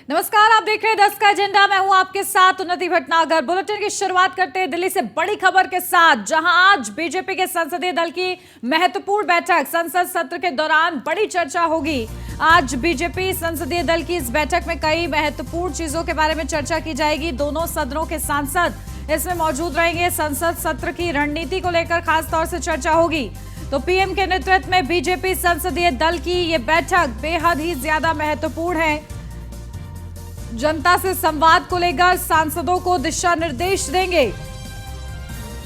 नमस्कार, आप देख रहे हैं 10 का एजेंडा। मैं हूं आपके साथ उन्नति भटनागर। बुलेटिन की शुरुआत करते हैं दिल्ली से बड़ी खबर के साथ, जहां आज बीजेपी के संसदीय दल की महत्वपूर्ण बैठक संसद सत्र के दौरान बड़ी चर्चा होगी। आज बीजेपी संसदीय दल की इस बैठक में कई महत्वपूर्ण चीजों के बारे में चर्चा की जाएगी। दोनों सदनों के सांसद इसमें मौजूद रहेंगे। संसद सत्र की रणनीति को लेकर खास तौर से चर्चा होगी। तो पीएम के नेतृत्व में बीजेपी संसदीय दल की ये बैठक बेहद ही ज्यादा महत्वपूर्ण है। जनता से संवाद को लेकर सांसदों को दिशा निर्देश देंगे।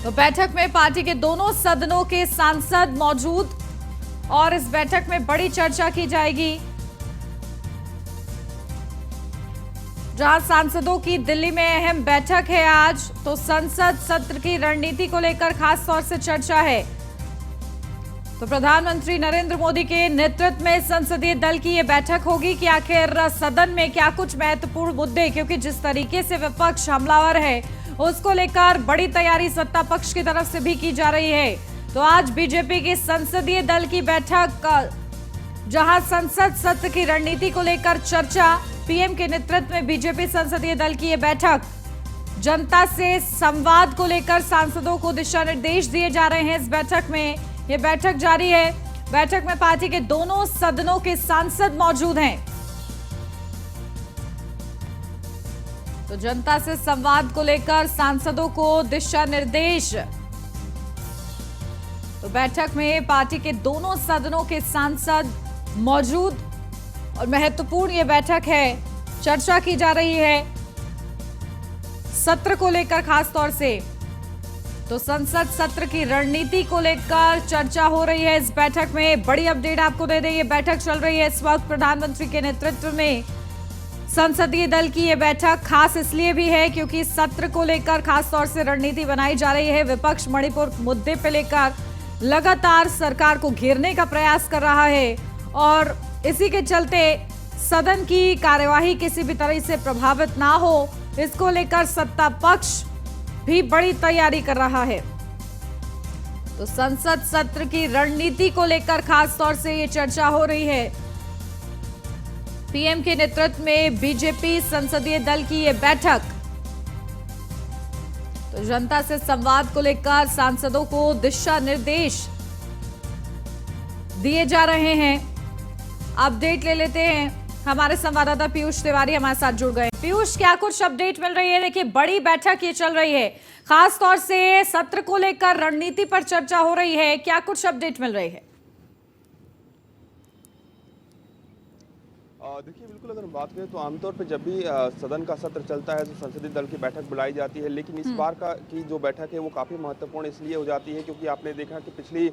तो बैठक में पार्टी के दोनों सदनों के सांसद मौजूद और इस बैठक में बड़ी चर्चा की जाएगी। जहां सांसदों की दिल्ली में अहम बैठक है आज, तो संसद सत्र की रणनीति को लेकर खास तौर से चर्चा है। तो प्रधानमंत्री नरेंद्र मोदी के नेतृत्व में संसदीय दल की यह बैठक होगी कि आखिर सदन में क्या कुछ महत्वपूर्ण मुद्दे, क्योंकि जिस तरीके से विपक्ष हमलावर है उसको लेकर बड़ी तैयारी सत्ता पक्ष की तरफ से भी की जा रही है। तो आज बीजेपी की संसदीय दल की बैठक, जहां संसद सत्र की रणनीति को लेकर चर्चा, पीएम के नेतृत्व में बीजेपी संसदीय दल की यह बैठक, जनता से संवाद को लेकर सांसदों को दिशा निर्देश दिए जा रहे हैं। इस बैठक में ये बैठक जारी है। बैठक में पार्टी के दोनों सदनों के सांसद मौजूद हैं। तो जनता से संवाद को लेकर सांसदों को दिशा निर्देश। तो बैठक में पार्टी के दोनों सदनों के सांसद मौजूद और महत्वपूर्ण ये बैठक है। चर्चा की जा रही है सत्र को लेकर खास तौर से। तो संसद सत्र की रणनीति को लेकर चर्चा हो रही है। इस बैठक में बड़ी अपडेट आपको दे दें। ये बैठक चल रही है इस वक्त प्रधानमंत्री के नेतृत्व में। संसदीय दल की ये बैठक खास इसलिए भी है क्योंकि सत्र को लेकर खास तौर से रणनीति बनाई जा रही है। विपक्ष मणिपुर मुद्दे पे लेकर लगातार सरकार को घेरने का प्रयास कर रहा है और इसी के चलते सदन की कार्यवाही किसी भी तरह से प्रभावित ना हो, इसको लेकर सत्ता पक्ष भी बड़ी तैयारी कर रहा है। तो संसद सत्र की रणनीति को लेकर खास तौर से ये चर्चा हो रही है। पीएम के नेतृत्व में बीजेपी संसदीय दल की ये बैठक, तो जनता से संवाद को लेकर सांसदों को दिशा निर्देश दिए जा रहे हैं। अपडेट ले लेते हैं। हमारे संवाददाता पीयूष तिवारी हमारे साथ जुड़ गए। पीयूष, क्या कुछ अपडेट मिल रही है? देखिए, बड़ी बैठक ये चल रही है, खास तौर से सत्र को लेकर रणनीति पर चर्चा हो रही है। क्या कुछ अपडेट मिल रही है? देखिए, बिल्कुल अगर हम बात करें तो आमतौर पर जब भी सदन का सत्र चलता है तो संसदीय दल की बैठक बुलाई जाती है, लेकिन इस बार की जो बैठक है वो काफ़ी महत्वपूर्ण इसलिए हो जाती है क्योंकि आपने देखा कि पिछली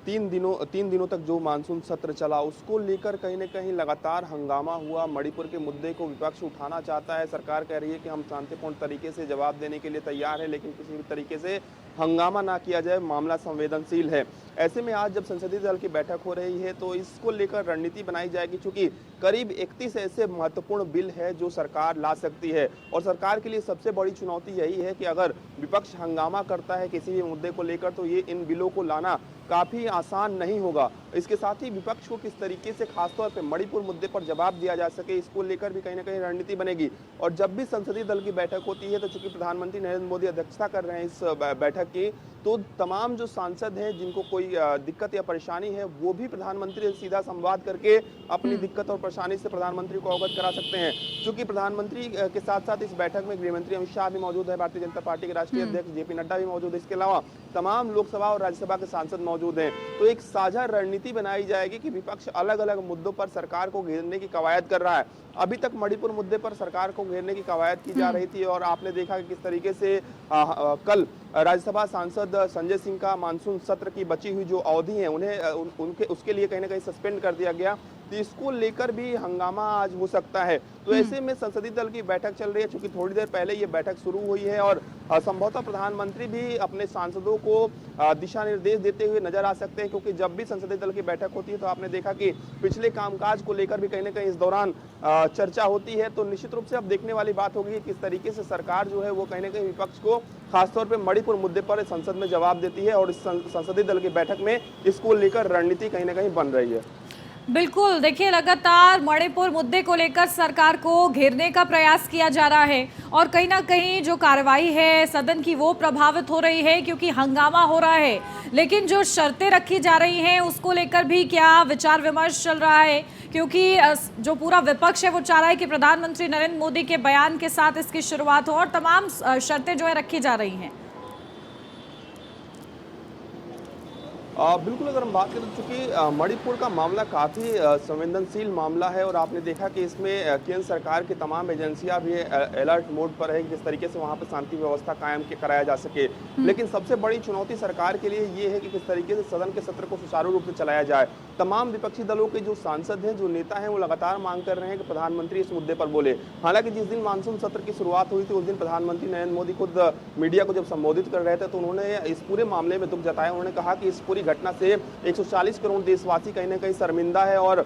3 दिनों तक जो मानसून सत्र चला उसको लेकर कहीं न कहीं लगातार हंगामा हुआ। मणिपुर के मुद्दे को विपक्ष उठाना चाहता है। सरकार कह रही है कि हम शांतिपूर्ण तरीके से जवाब देने के लिए तैयार है, लेकिन किसी भी तरीके से हंगामा ना किया जाए, मामला संवेदनशील है। ऐसे में आज जब संसदीय दल की बैठक हो रही है तो इसको लेकर रणनीति बनाई जाएगी, क्योंकि करीब 31 ऐसे महत्वपूर्ण बिल है जो सरकार ला सकती है और सरकार के लिए सबसे बड़ी चुनौती यही है कि अगर विपक्ष हंगामा करता है किसी भी मुद्दे को लेकर तो ये इन बिलों को लाना काफ़ी आसान नहीं होगा। इसके साथ ही विपक्ष को किस तरीके से खासतौर पर मणिपुर मुद्दे पर जवाब दिया जा सके, इसको लेकर भी कहीं ना कहीं रणनीति बनेगी। और जब भी संसदीय दल की बैठक होती है तो चूंकि प्रधानमंत्री नरेंद्र मोदी अध्यक्षता कर रहे हैं इस बैठक की, तो तमाम जो सांसद हैं जिनको कोई दिक्कत या परेशानी है वो भी प्रधानमंत्री से सीधा संवाद करके अपनी दिक्कत और परेशानी से प्रधानमंत्री को अवगत करा सकते हैं। चूंकि प्रधानमंत्री के साथ साथ इस बैठक में गृह मंत्री अमित शाह भी मौजूद है, भारतीय जनता पार्टी के राष्ट्रीय अध्यक्ष जेपी नड्डा भी मौजूद है, इसके अलावा तमाम लोकसभा और राज्यसभा के सांसद मौजूद हैं। तो एक साझा रणनीति बनाई जाएगी कि विपक्ष अलग अलग मुद्दों पर सरकार को घेरने की कवायद कर रहा है। अभी तक मणिपुर मुद्दे पर सरकार को घेरने की कवायद की जा रही थी और आपने देखा कि किस तरीके से कल राज्यसभा सांसद संजय सिंह का मानसून सत्र की बची हुई जो अवधि है उन्हें उसके लिए कहीं ना कहीं सस्पेंड कर दिया गया। तो इसको लेकर भी हंगामा आज हो सकता है। तो ऐसे में संसदीय दल की बैठक चल रही है, चूंकि थोड़ी देर पहले ये बैठक शुरू हुई है और संभवतः प्रधानमंत्री भी अपने सांसदों को दिशा निर्देश देते हुए नजर आ सकते हैं, क्योंकि जब भी संसदीय दल की बैठक होती है तो आपने देखा कि पिछले कामकाज को लेकर भी कहीं ना कहीं इस दौरान चर्चा होती है। तो निश्चित रूप से अब देखने वाली बात होगी कि किस तरीके से सरकार जो है वो कहीं ना कहीं विपक्ष को खासतौर पर मणिपुर मुद्दे पर संसद में जवाब देती है और इस संसदीय दल की बैठक में इसको लेकर रणनीति कहीं ना कहीं बन रही है। बिल्कुल, देखिए लगातार मणिपुर मुद्दे को लेकर सरकार को घेरने का प्रयास किया जा रहा है और कहीं ना कहीं जो कार्रवाई है सदन की वो प्रभावित हो रही है क्योंकि हंगामा हो रहा है। लेकिन जो शर्तें रखी जा रही हैं उसको लेकर भी क्या विचार विमर्श चल रहा है, क्योंकि जो पूरा विपक्ष है वो चाह रहा है कि प्रधानमंत्री नरेंद्र मोदी के बयान के साथ इसकी शुरुआत हो और तमाम शर्तें जो है रखी जा रही हैं। बिल्कुल, अगर हम बात करें तो चूंकि मणिपुर का मामला काफ़ी संवेदनशील मामला है और आपने देखा कि इसमें केंद्र सरकार की तमाम एजेंसियां भी अलर्ट मोड पर है कि किस तरीके से वहां पर शांति व्यवस्था कायम कराया जा सके। लेकिन सबसे बड़ी चुनौती सरकार के लिए ये है कि किस तरीके से सदन के सत्र को सुचारू रूप से चलाया जाए। तमाम विपक्षी दलों के जो सांसद हैं, जो नेता हैं, वो लगातार मांग कर रहे हैं कि प्रधानमंत्री इस मुद्दे पर बोले। हालांकि जिस दिन मानसून सत्र की शुरुआत हुई थी उस दिन प्रधानमंत्री नरेंद्र मोदी खुद मीडिया को जब संबोधित कर रहे थे तो उन्होंने इस पूरे मामले में दुख जताया। उन्होंने कहा कि इस पूरी घटना से 140 करोड़ देशवासी कहीं ना कहीं शर्मिंदा है और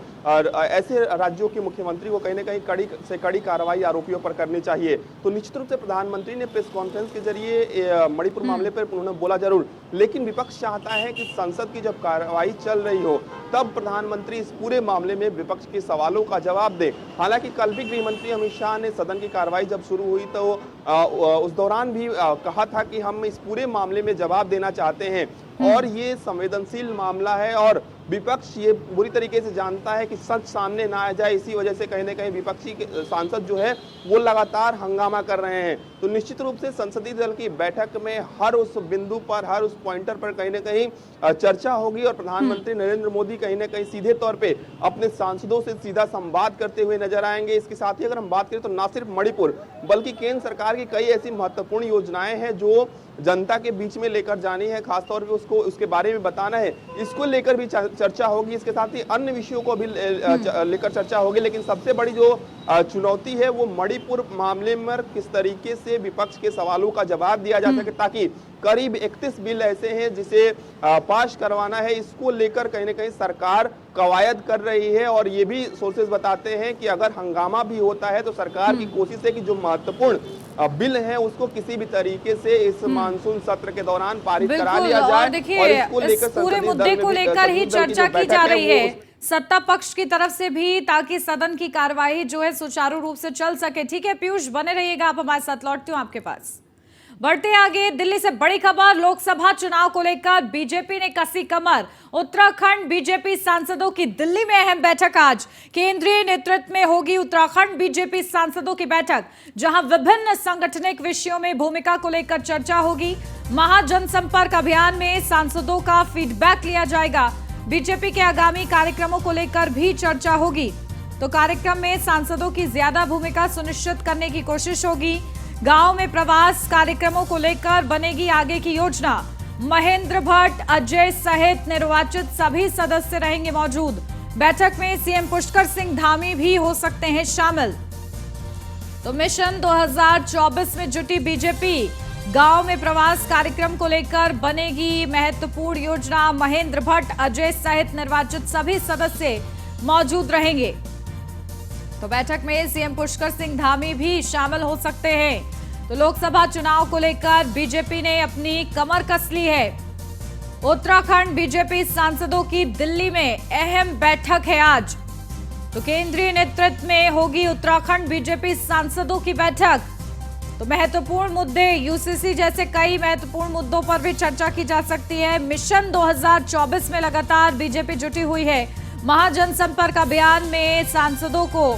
ऐसे राज्यों के मुख्यमंत्री को कहीं ना कहीं कड़ी से कड़ी कार्रवाई आरोपियों पर करनी चाहिए। तो निश्चित रूप से प्रधानमंत्री ने प्रेस कॉन्फ्रेंस के जरिए मणिपुर मामले पर उन्होंने बोला जरूर, लेकिन विपक्ष चाहता है कि संसद की जब कार्रवाई चल रही हो तब प्रधानमंत्री इस पूरे मामले में विपक्ष के सवालों का जवाब दे। हालांकि कल भी गृह मंत्री अमित शाह ने सदन की कार्रवाई जब शुरू हुई तो उस दौरान भी कहा था कि हम इस पूरे मामले में जवाब देना चाहते हैं और ये संवेदनशील मामला है और विपक्ष ये बुरी तरीके से जानता है कि सच सामने ना आ जाए। इसी वजह से कहीं ना कहीं विपक्षी सांसद जो है वो लगातार हंगामा कर रहे हैं। तो निश्चित रूप से संसदीय दल की बैठक में हर उस बिंदु पर, हर उस पॉइंटर पर कहीं ना कहीं चर्चा होगी और प्रधानमंत्री नरेंद्र मोदी कहीं ना कहीं सीधे तौर पे अपने सांसदों से सीधा संवाद करते हुए नजर आएंगे। इसके साथ ही अगर हम बात करें तो ना सिर्फ मणिपुर बल्कि केंद्र सरकार की कई ऐसी महत्वपूर्ण योजनाएं हैं जो जनता के बीच में लेकर जानी है, खासतौर पे उसको उसके बारे में बताना है, इसको लेकर भी चर्चा होगी। इसके साथ ही अन्य विषयों को भी लेकर चर्चा होगी। लेकिन सबसे बड़ी जो चुनौती है वो मणिपुर मामले में किस तरीके से विपक्ष के सवालों का जवाब दिया जा सके, ताकि करीब 31 बिल ऐसे हैं जिसे पास करवाना है, इसको लेकर कहीं ना कहीं सरकार कवायद कर रही है। और ये भी सोर्सेज बताते हैं कि अगर हंगामा भी होता है तो सरकार की कोशिश है कि जो महत्वपूर्ण बिल है उसको किसी भी तरीके से इस मानसून सत्र के दौरान पारित करा लिया जाए। देखिए, इस पूरे मुद्दे को लेकर ही चर्चा की जा रही है सत्ता पक्ष की तरफ से भी, ताकि सदन की कार्यवाही जो है सुचारू रूप से चल सके। ठीक है पीयूष, बने रहिएगा, आप हमारे साथ। लौटती हूँ आपके पास। बढ़ते आगे, दिल्ली से बड़ी खबर, लोकसभा चुनाव को लेकर बीजेपी ने कसी कमर। उत्तराखंड बीजेपी सांसदों की दिल्ली में अहम बैठक आज। केंद्रीय नेतृत्व में होगी उत्तराखंड बीजेपी सांसदों की बैठक, जहां विभिन्न सांगठनिक विषयों में भूमिका को लेकर चर्चा होगी। महाजनसंपर्क अभियान में सांसदों का फीडबैक लिया जाएगा। बीजेपी के आगामी कार्यक्रमों को लेकर भी चर्चा होगी। तो कार्यक्रम में सांसदों की ज्यादा भूमिका सुनिश्चित करने की कोशिश होगी। गांव में प्रवास कार्यक्रमों को लेकर बनेगी आगे की योजना। महेंद्र भट्ट, अजय सहित निर्वाचित सभी सदस्य रहेंगे मौजूद। बैठक में सीएम पुष्कर सिंह धामी भी हो सकते हैं शामिल। तो मिशन 2024 में जुटी बीजेपी, गांव में प्रवास कार्यक्रम को लेकर बनेगी महत्वपूर्ण योजना। महेंद्र भट्ट, अजय सहित निर्वाचित सभी सदस्य मौजूद रहेंगे। तो बैठक में सीएम पुष्कर सिंह धामी भी शामिल हो सकते हैं। तो लोकसभा चुनाव को लेकर बीजेपी ने अपनी कमर कस ली है। उत्तराखंड बीजेपी सांसदों की दिल्ली में अहम बैठक है आज। तो केंद्रीय नेतृत्व में होगी उत्तराखंड बीजेपी सांसदों की बैठक। तो महत्वपूर्ण मुद्दे, यूसीसी जैसे कई महत्वपूर्ण मुद्दों पर भी चर्चा की जा सकती है। मिशन 2024 में लगातार बीजेपी जुटी हुई है। महाजनसंपर्क अभियान में सांसदों को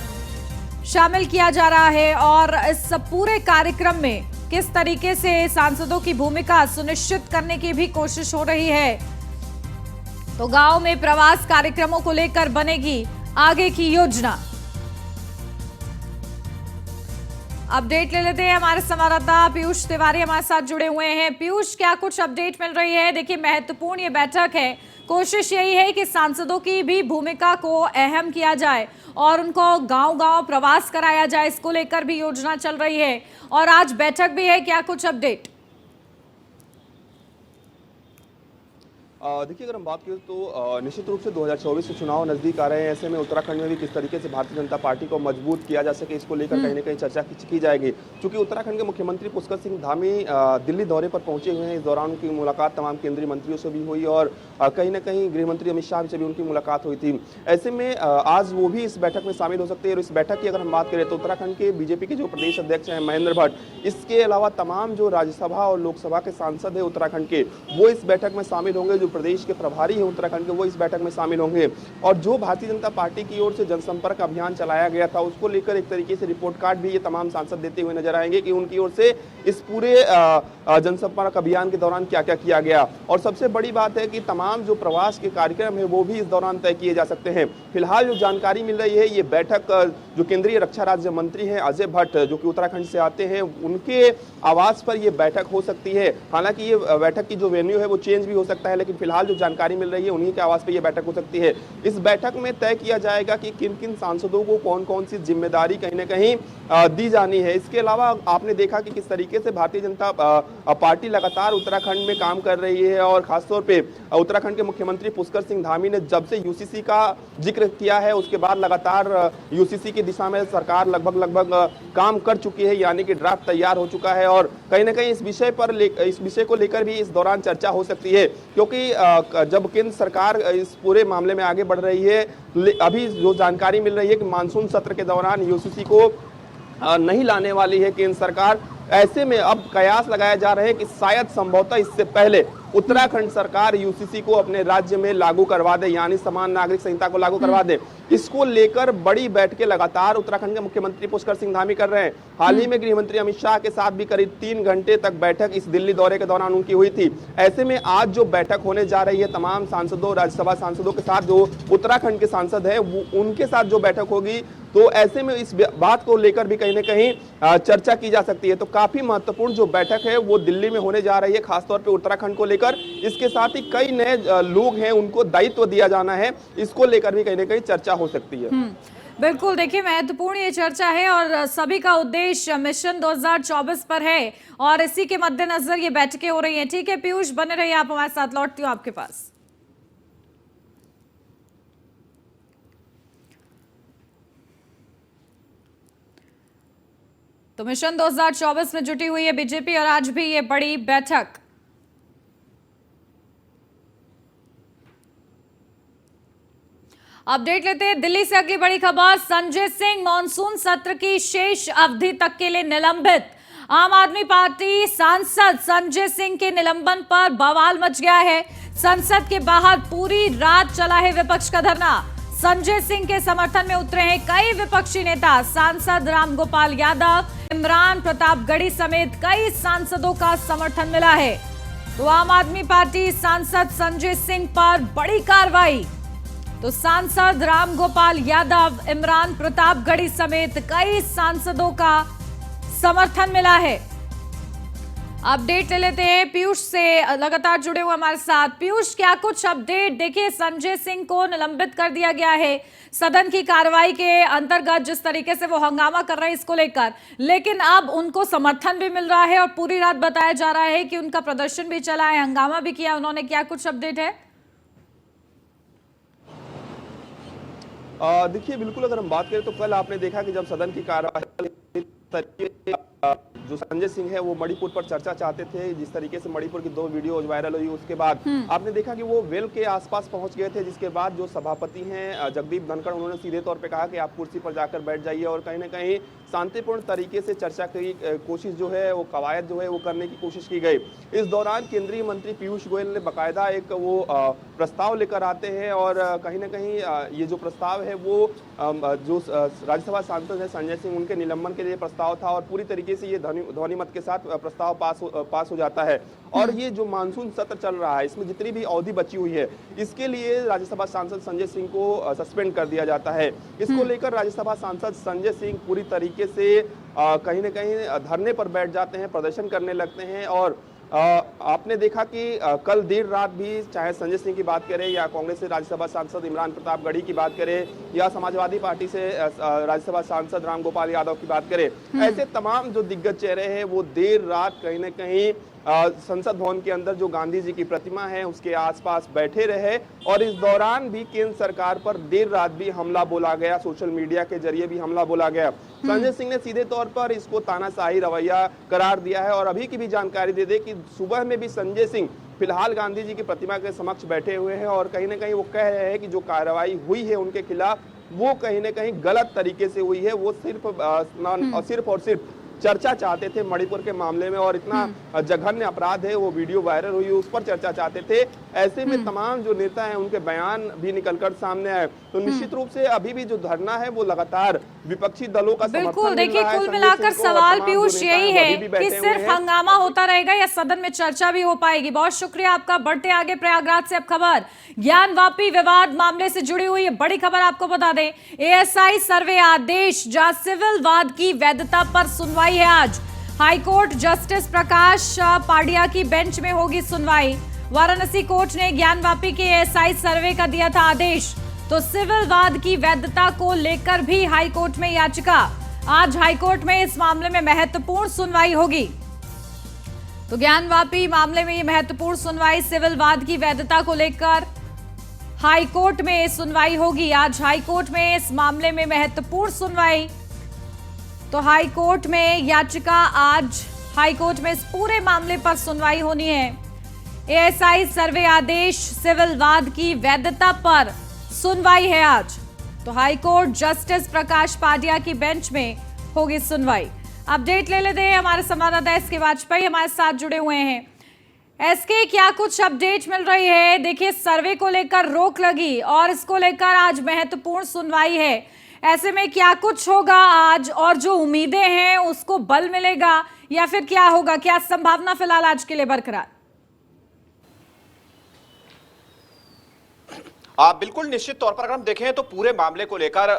शामिल किया जा रहा है और इस पूरे कार्यक्रम में किस तरीके से सांसदों की भूमिका सुनिश्चित करने की भी कोशिश हो रही है। तो गांव में प्रवास कार्यक्रमों को लेकर बनेगी आगे की योजना। अपडेट ले लेते हैं, हमारे संवाददाता पीयूष तिवारी हमारे साथ जुड़े हुए हैं। पीयूष, क्या कुछ अपडेट मिल रही है? देखिए महत्वपूर्ण ये बैठक है, कोशिश यही है कि सांसदों की भी भूमिका को अहम किया जाए और उनको गांव-गांव प्रवास कराया जाए, इसको लेकर भी योजना चल रही है और आज बैठक भी है। क्या कुछ अपडेट? देखिए, अगर हम बात करें तो निश्चित रूप से 2024 के चुनाव नज़दीक आ रहे हैं। ऐसे में उत्तराखंड में भी किस तरीके से भारतीय जनता पार्टी को मजबूत किया जा सके, इसको लेकर कहीं न कहीं चर्चा की जाएगी। चूँकि उत्तराखंड के मुख्यमंत्री पुष्कर सिंह धामी दिल्ली दौरे पर पहुंचे हुए हैं। इस दौरान उनकी मुलाकात तमाम केंद्रीय मंत्रियों से भी हुई और कहीं न कहीं गृह मंत्री अमित शाह से भी उनकी मुलाकात हुई थी। ऐसे में आज वो भी इस बैठक में शामिल हो सकते हैं और इस बैठक की अगर हम बात करें तो उत्तराखंड के बीजेपी के जो प्रदेश अध्यक्ष हैं महेंद्र भट्ट, इसके अलावा तमाम जो राज्यसभा और लोकसभा के सांसद हैं उत्तराखंड के, वो इस बैठक में शामिल होंगे। जो प्रदेश के प्रभारी है उत्तराखंड के, वो इस बैठक में शामिल होंगे। और जो भारतीय जनता पार्टी की ओर से जनसंपर्क अभियान चलाया गया था, उसको लेकर एक तरीके से रिपोर्ट कार्ड भी ये तमाम सांसद देते हुए नजर आएंगे कि उनकी ओर से इस पूरे जनसंपर्क अभियान के दौरान क्या क्या किया गया। और सबसे बड़ी बात है कि तमाम जो प्रवास के कार्यक्रम है वो भी इस दौरान तय किए जा सकते हैं। फिलहाल जो जानकारी मिल रही है, ये बैठक जो केंद्रीय रक्षा राज्य मंत्री हैं अजय भट्ट, जो कि उत्तराखंड से आते हैं, उनके आवास पर यह बैठक हो सकती है। हालांकि ये बैठक की जो वेन्यू है वो चेंज भी हो सकता है, लेकिन फिलहाल जो जानकारी मिल रही है उन्हीं के आवास पर यह बैठक हो सकती है। इस बैठक में तय किया जाएगा कि किन किन सांसदों को कौन कौन सी जिम्मेदारी कहीं ना कहीं दी जानी है। इसके अलावा आपने देखा कि किस तरीके से भारतीय जनता पार्टी लगातार उत्तराखंड में काम कर रही है और खासतौर पे उत्तराखंड के मुख्यमंत्री पुष्कर सिंह धामी ने जब से यूसीसी का जिक्र किया है, उसके बाद लगातार यूसीसी की दिशा में सरकार लगभग काम कर चुकी है, यानी कि ड्राफ्ट तैयार हो चुका है। और कहीं ना कहीं इस विषय को लेकर भी इस दौरान चर्चा हो सकती है, क्योंकि जब केंद्र सरकार इस पूरे मामले में आगे बढ़ रही है, अभी जो जानकारी मिल रही है कि मानसून सत्र के दौरान यूसीसी को नहीं लाने वाली है केंद्र सरकार। ऐसे में अब कयास लगाया जा रहे हैं कि शायद संभवतः इससे पहले उत्तराखंड सरकार यूसीसी को अपने राज्य में लागू करवा दे, यानी समान नागरिक संहिता को लागू करवा दे। इसको लेकर बड़ी बैठकें लगातार उत्तराखंड के मुख्यमंत्री पुष्कर सिंह धामी कर रहे हैं। हाल ही में गृह मंत्री अमित शाह के साथ भी करीब 3 घंटे तक बैठक इस दिल्ली दौरे के दौरान उनकी हुई थी। ऐसे में आज जो बैठक होने जा रही है तमाम सांसदों, राज्यसभा सांसदों के साथ, जो उत्तराखंड के सांसद है उनके साथ जो बैठक होगी, तो ऐसे में इस बात को लेकर भी कहीं ना कहीं चर्चा की जा सकती है। तो काफी महत्वपूर्ण जो बैठक है वो दिल्ली में होने जा रही है, खासतौर पे उत्तराखंड को लेकर। इसके साथ ही कई नए लोग हैं, उनको दायित्व दिया जाना है, इसको लेकर भी कहीं ना कहीं चर्चा हो सकती है। बिल्कुल, देखिए महत्वपूर्ण ये चर्चा है और सभी का उद्देश्य मिशन 2024 पर है और इसी के मद्देनजर ये बैठकें हो रही हैं। ठीक है पीयूष, बने रहिए आप हमारे साथ, लौटती हूँ आपके पास। तो मिशन 2024 में जुटी हुई है बीजेपी और आज भी ये बड़ी बैठक। अपडेट लेते हैं दिल्ली से, अगली बड़ी खबर। संजय सिंह मॉनसून सत्र की शेष अवधि तक के लिए निलंबित। आम आदमी पार्टी सांसद संजय सिंह के निलंबन पर बवाल मच गया है। संसद के बाहर पूरी रात चला है विपक्ष का धरना। संजय सिंह के समर्थन में उतरे हैं कई विपक्षी नेता। सांसद रामगोपाल यादव, इमरान प्रतापगढ़ी समेत कई सांसदों का समर्थन मिला है। तो आम आदमी पार्टी सांसद संजय सिंह पर बड़ी कार्रवाई। तो सांसद रामगोपाल यादव, इमरान प्रतापगढ़ी समेत कई सांसदों का समर्थन मिला है। अपडेट ले लेते हैं पीयूष से, लगातार जुड़े हुए हमारे साथ। पीयूष, क्या कुछ अपडेट? देखिए संजय सिंह को निलंबित कर दिया गया है सदन की कार्रवाई के अंतर्गत, जिस तरीके से वो हंगामा कर रहे हैं इसको लेकर, लेकिन अब उनको समर्थन भी मिल रहा है और पूरी रात बताया जा रहा है कि उनका प्रदर्शन भी चला है, हंगामा भी किया उन्होंने। क्या कुछ अपडेट है? देखिए, बिल्कुल अगर हम बात करें तो कल आपने देखा कि जब सदन की कार्यवाही जो संजय सिंह है वो मणिपुर पर चर्चा चाहते थे, जिस तरीके से मणिपुर की 2 वीडियो वायरल हुई, उसके बाद आपने देखा कि वो वेल के आसपास पहुंच गए थे, जिसके बाद जो सभापति हैं जगदीप धनखड़, उन्होंने सीधे तौर पे कहा कि आप कुर्सी पर जाकर बैठ जाइए और कहीं ना कहीं शांतिपूर्ण तरीके से चर्चा की कोशिश जो है वो कवायद जो है वो करने की कोशिश की गई। इस दौरान केंद्रीय मंत्री पीयूष गोयल ने बाकायदा एक वो प्रस्ताव लेकर आते हैं और कहीं ना कहीं ये जो प्रस्ताव है वो जो राज्यसभा सांसद है संजय सिंह, उनके निलंबन के लिए प्रस्ताव था और पूरी तरीके से ये ध्वनि मत के साथ प्रस्ताव पास हो जाता है। और ये जो मानसून सत्र चल रहा है, इसमें जितनी भी अवधि बची हुई है, इसके लिए राज्यसभा सांसद संजय सिंह को सस्पेंड कर दिया जाता है। इसको लेकर राज्यसभा सांसद संजय सिंह पूरी तरीके से कहीं ना कहीं धरने पर बैठ जाते हैं, प्रदर्शन करने लगते हैं। और आपने देखा कि कल देर रात भी, चाहे संजय सिंह की बात करें या कांग्रेस से राज्यसभा सांसद इमरान प्रतापगढ़ी की बात करें या समाजवादी पार्टी से राज्यसभा सांसद रामगोपाल यादव की बात करें, ऐसे तमाम जो दिग्गज चेहरे हैं वो देर रात कहीं ना कहीं संसद भवन के अंदर जो गांधी जी की प्रतिमा है उसके आसपास बैठे रहे और इस दौरान भी केंद्र सरकार पर देर रात भी हमला बोला गया, सोशल मीडिया के जरिए भी हमला बोला गया। संजय सिंह ने सीधे तौर पर इसको तानाशाही रवैया करार दिया है और अभी की भी जानकारी दे दे कि सुबह में भी संजय सिंह फिलहाल गांधी जी की प्रतिमा के समक्ष बैठे हुए हैं और कहीं ना कहीं वो कह रहे हैं कि जो कार्रवाई हुई है उनके खिलाफ वो कहीं ना कहीं गलत तरीके से हुई है। वो सिर्फ और सिर्फ चर्चा चाहते थे मणिपुर के मामले में और इतना जघन्य अपराध है, वो वीडियो वायरल हुई उस पर चर्चा चाहते थे। ऐसे में तमाम जो नेता हैं उनके बयान भी निकलकर सामने आए। तो निश्चित रूप से अभी भी जो धरना है वो लगातार विपक्षी दलों का बिल्कुल, देखिए कुल मिलाकर सवाल पीयूष यही है कि सिर्फ हंगामा होता रहेगा या सदन में चर्चा भी हो पाएगी। बहुत शुक्रिया आपका। बढ़ते आगे प्रयागराज से अब खबर ज्ञानवापी विवाद मामले से जुड़ी हुई है। बड़ी खबर आपको बता दें, एएसआई सर्वे आदेश जहां सिविल वाद की वैधता पर सुनवाई है आज। हाईकोर्ट जस्टिस प्रकाश पाडिया की बेंच में होगी सुनवाई। वाराणसी कोर्ट ने ज्ञानवापी के एएसआई सर्वे का दिया था आदेश, तो सिविल वाद की वैधता को लेकर भी हाईकोर्ट में याचिका। आज हाईकोर्ट में इस मामले में महत्वपूर्ण सुनवाई होगी। तो ज्ञानवापी मामले में ये महत्वपूर्ण सुनवाई सिविल वाद की वैधता को लेकर हाईकोर्ट में सुनवाई होगी। आज हाईकोर्ट में इस मामले में महत्वपूर्ण सुनवाई। तो हाईकोर्ट में याचिका, आज हाईकोर्ट में इस पूरे मामले पर सुनवाई होनी है। एएसआई सर्वे आदेश सिविल वाद की वैधता पर सुनवाई है आज। तो हाईकोर्ट जस्टिस प्रकाश पाडिया की बेंच में होगी सुनवाई। अपडेट ले लेते हैं, हमारे संवाददाता एसके वाजपेयी हमारे साथ जुड़े हुए हैं। एसके, क्या कुछ अपडेट मिल रही है? देखिए, सर्वे को लेकर रोक लगी और इसको लेकर आज महत्वपूर्ण सुनवाई है। ऐसे में क्या कुछ होगा आज और जो उम्मीदें हैं उसको बल मिलेगा या फिर क्या होगा? क्या संभावना फिलहाल आज के लिए बरकरार? बिल्कुल निश्चित तौर पर अगर हम देखें तो पूरे मामले को लेकर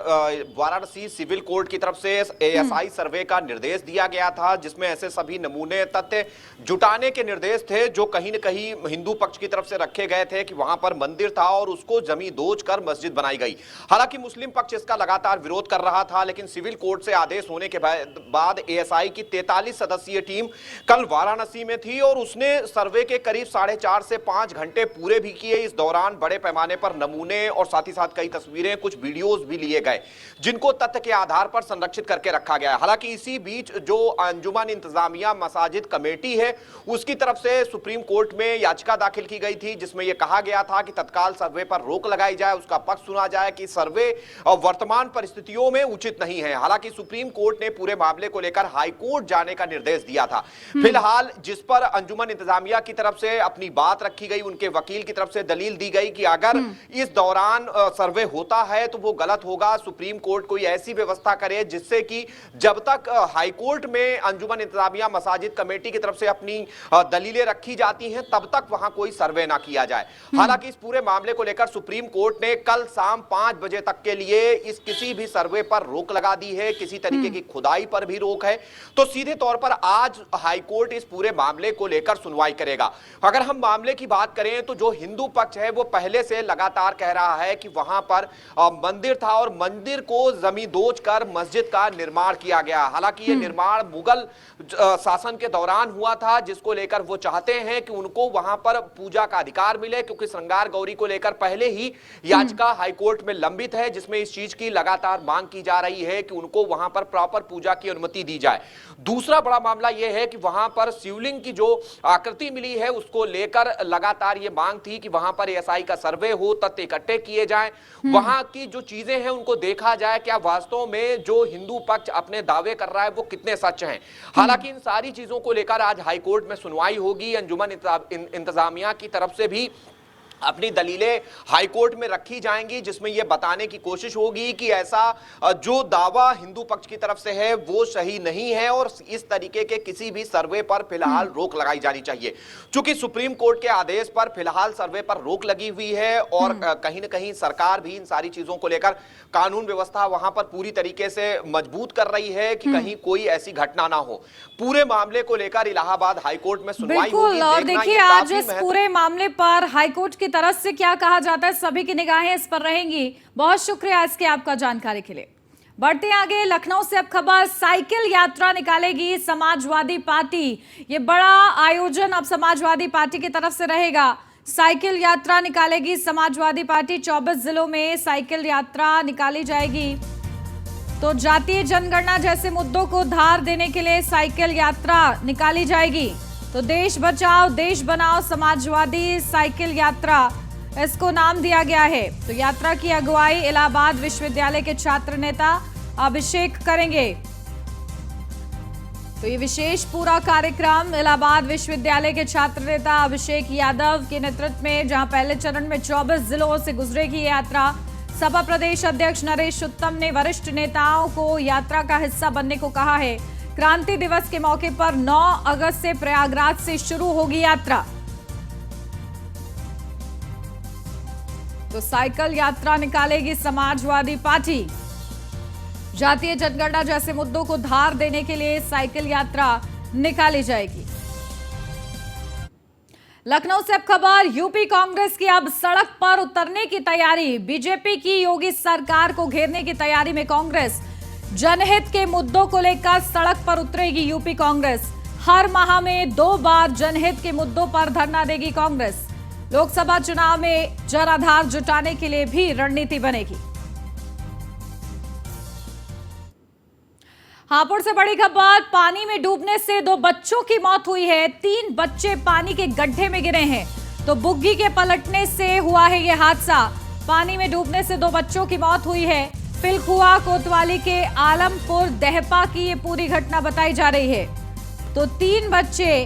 वाराणसी सिविल कोर्ट की तरफ से एएसआई सर्वे का निर्देश दिया गया था, जिसमें ऐसे सभी नमूने तथ्य जुटाने के निर्देश थे जो कहीं न कहीं हिंदू पक्ष की तरफ से रखे गए थे कि वहां पर मंदिर था और उसको जमी दोज कर मस्जिद बनाई गई। हालांकि मुस्लिम पक्ष इसका लगातार विरोध कर रहा था, लेकिन सिविल कोर्ट से आदेश होने के बाद एएसआई की 43 सदस्यीय टीम कल वाराणसी में थी और उसने सर्वे के करीब 4.5 से 5 घंटे पूरे भी किए। इस दौरान बड़े पैमाने पर नमूने और साथ ही साथ कई तस्वीरें, कुछ वीडियोस भी लिए गए जिनको तथ्य के आधार पर संरक्षित करके रखा गया। हालांकि इसी बीच जो अंजुमन इंतजामिया मसाजिद कमेटी है उसकी तरफ से सुप्रीम कोर्ट में याचिका दाखिल की गई थी, जिसमें यह कहा गया था कि तत्काल सर्वे पर रोक लगाई जाए, उसका पक्ष सुना जाए कि सर्वे वर्तमान परिस्थितियों में उचित नहीं है। हालांकि सुप्रीम कोर्ट ने पूरे मामले को लेकर हाईकोर्ट जाने का निर्देश दिया था। फिलहाल जिस पर अंजुमन इंतजामिया की तरफ से अपनी बात रखी गई, उनके वकील की तरफ से दलील दी गई कि अगर इस दौरान सर्वे होता है तो वो गलत होगा। सुप्रीम कोर्ट कोई ऐसी व्यवस्था करे जिससे कि जब तक हाईकोर्ट में अंजुमन इंतजामिया मसाजिद कमेटी की तरफ से अपनी दलीलें रखी जाती हैं तब तक वहां कोई सर्वे ना किया जाए। हालांकि इस पूरे मामले को लेकर सुप्रीम कोर्ट ने कल शाम 5 बजे तक के लिए इस किसी भी सर्वे पर रोक लगा दी है, किसी तरीके की खुदाई पर भी रोक है। तो सीधे तौर पर आज हाईकोर्ट इस पूरे मामले को लेकर सुनवाई करेगा। अगर हम मामले की बात करें तो जो हिंदू पक्ष है वो पहले से लगातार कह रहा है कि वहां पर मंदिर था और मंदिर को जमींदोज कर मस्जिद का निर्माण किया गया। हालांकि यह निर्माण मुगल शासन के दौरान हुआ था, जिसको लेकर वो चाहते हैं कि उनको वहां पर पूजा का अधिकार मिले, क्योंकि श्रृंगार गौरी को लेकर पहले ही याचिका हाईकोर्ट में लंबित है, जिसमें इस चीज की लगातार मांग की जा रही है कि उनको वहां पर प्रॉपर पूजा की अनुमति दी जाए। दूसरा बड़ा मामला यह है कि वहां पर शिवलिंग की जो आकृति मिली है उसको लेकर लगातार ये मांग थी कि वहां पर एएसआई का सर्वे हो, तथ्य इकट्ठे किए जाएं, वहां की जो चीजें हैं उनको देखा जाए, क्या वास्तव में जो हिंदू पक्ष अपने दावे कर रहा है वो कितने सच हैं। हालांकि इन सारी चीजों को लेकर आज हाईकोर्ट में सुनवाई होगी। अंजुमन इंतजामिया की तरफ से भी अपनी दलीलें हाईकोर्ट में रखी जाएंगी, जिसमें यह बताने की कोशिश होगी कि ऐसा जो दावा हिंदू पक्ष की तरफ से है वो सही नहीं है और इस तरीके के किसी भी सर्वे पर फिलहाल रोक लगाई जानी चाहिए। क्योंकि सुप्रीम कोर्ट के आदेश पर फिलहाल सर्वे पर रोक लगी हुई है और कहीं ना कहीं सरकार भी इन सारी चीजों को लेकर कानून व्यवस्था वहां पर पूरी तरीके से मजबूत कर रही है कि कहीं कोई ऐसी घटना ना हो। पूरे मामले को लेकर इलाहाबाद हाईकोर्ट में सुनवाई होगी। और देखिए आज इस पूरे मामले पर हाईकोर्ट की तरफ से क्या कहा जाता है, सभी की निगाहें इस पर रहेंगी। बहुत शुक्रिया इसके आपका जानकारी के लिए। बढ़ते आगे, लखनऊ से अब खबर, साइकिल यात्रा निकालेगी समाजवादी पार्टी। ये बड़ा आयोजन अब समाजवादी पार्टी की तरफ से रहेगा। साइकिल यात्रा निकालेगी समाजवादी पार्टी। 24 जिलों में साइकिल यात्रा निकाली जाएगी। तो जातीय जनगणना जैसे मुद्दों को धार देने के लिए साइकिल यात्रा निकाली जाएगी। तो देश बचाओ देश बनाओ समाजवादी साइकिल यात्रा, इसको नाम दिया गया है। तो यात्रा की अगुवाई इलाहाबाद विश्वविद्यालय के छात्र नेता अभिषेक करेंगे। तो ये विशेष पूरा कार्यक्रम इलाहाबाद विश्वविद्यालय के छात्र नेता अभिषेक यादव के नेतृत्व में, जहां पहले चरण में 24 जिलों से गुजरेगी ये यात्रा। सपा प्रदेश अध्यक्ष नरेश उत्तम ने वरिष्ठ नेताओं को यात्रा का हिस्सा बनने को कहा है। क्रांति दिवस के मौके पर 9 अगस्त से प्रयागराज से शुरू होगी यात्रा। तो साइकिल यात्रा निकालेगी समाजवादी पार्टी। जातीय जनगणना जैसे मुद्दों को धार देने के लिए साइकिल यात्रा निकाली जाएगी। लखनऊ से अब खबर, यूपी कांग्रेस की अब सड़क पर उतरने की तैयारी। बीजेपी की योगी सरकार को घेरने की तैयारी में कांग्रेस। जनहित के मुद्दों को लेकर सड़क पर उतरेगी यूपी कांग्रेस। हर माह में 2 बार जनहित के मुद्दों पर धरना देगी कांग्रेस। लोकसभा चुनाव में जनाधार जुटाने के लिए भी रणनीति बनेगी। हापुड़ से बड़ी खबर, पानी में डूबने से 2 बच्चों की मौत हुई है। 3 बच्चे पानी के गड्ढे में गिरे हैं। तो बुग्गी के पलटने से हुआ है यह हादसा। पानी में डूबने से 2 बच्चों की मौत हुई है। फिलखुआ कोतवाली के आलमपुर दहपा की ये पूरी घटना बताई जा रही है। तो 3 बच्चे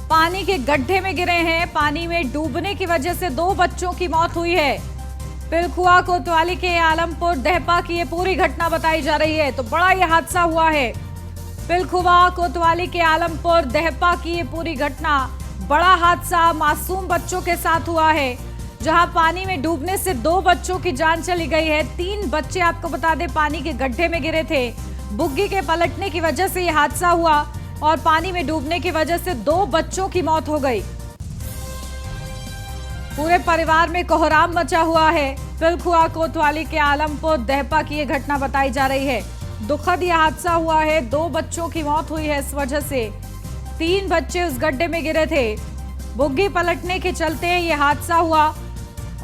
पानी के गड्ढे में गिरे हैं। पानी में डूबने की वजह से 2 बच्चों की मौत हुई है। फिलखुआ कोतवाली के आलमपुर दहपा की ये पूरी घटना बताई जा रही है। तो बड़ा ये हादसा हुआ है। फिलखुआ कोतवाली के आलमपुर दहपा की ये पूरी घटना, बड़ा हादसा मासूम बच्चों के साथ हुआ है, जहां पानी में डूबने से 2 बच्चों की जान चली गई है। 3 बच्चे आपको बता दें पानी के गड्ढे में गिरे थे। बुग्गी के पलटने की वजह से यह हादसा हुआ और पानी में डूबने की वजह से 2 बच्चों की मौत हो गई। पूरे परिवार में कोहराम मचा हुआ है। फिलखुआ कोतवाली के आलमपुर दहपा की यह घटना बताई जा रही है। दुखद यह हादसा हुआ है। 2 बच्चों की मौत हुई है इस वजह से। 3 बच्चे उस गड्ढे में गिरे थे। बुग्गी पलटने के चलते यह हादसा हुआ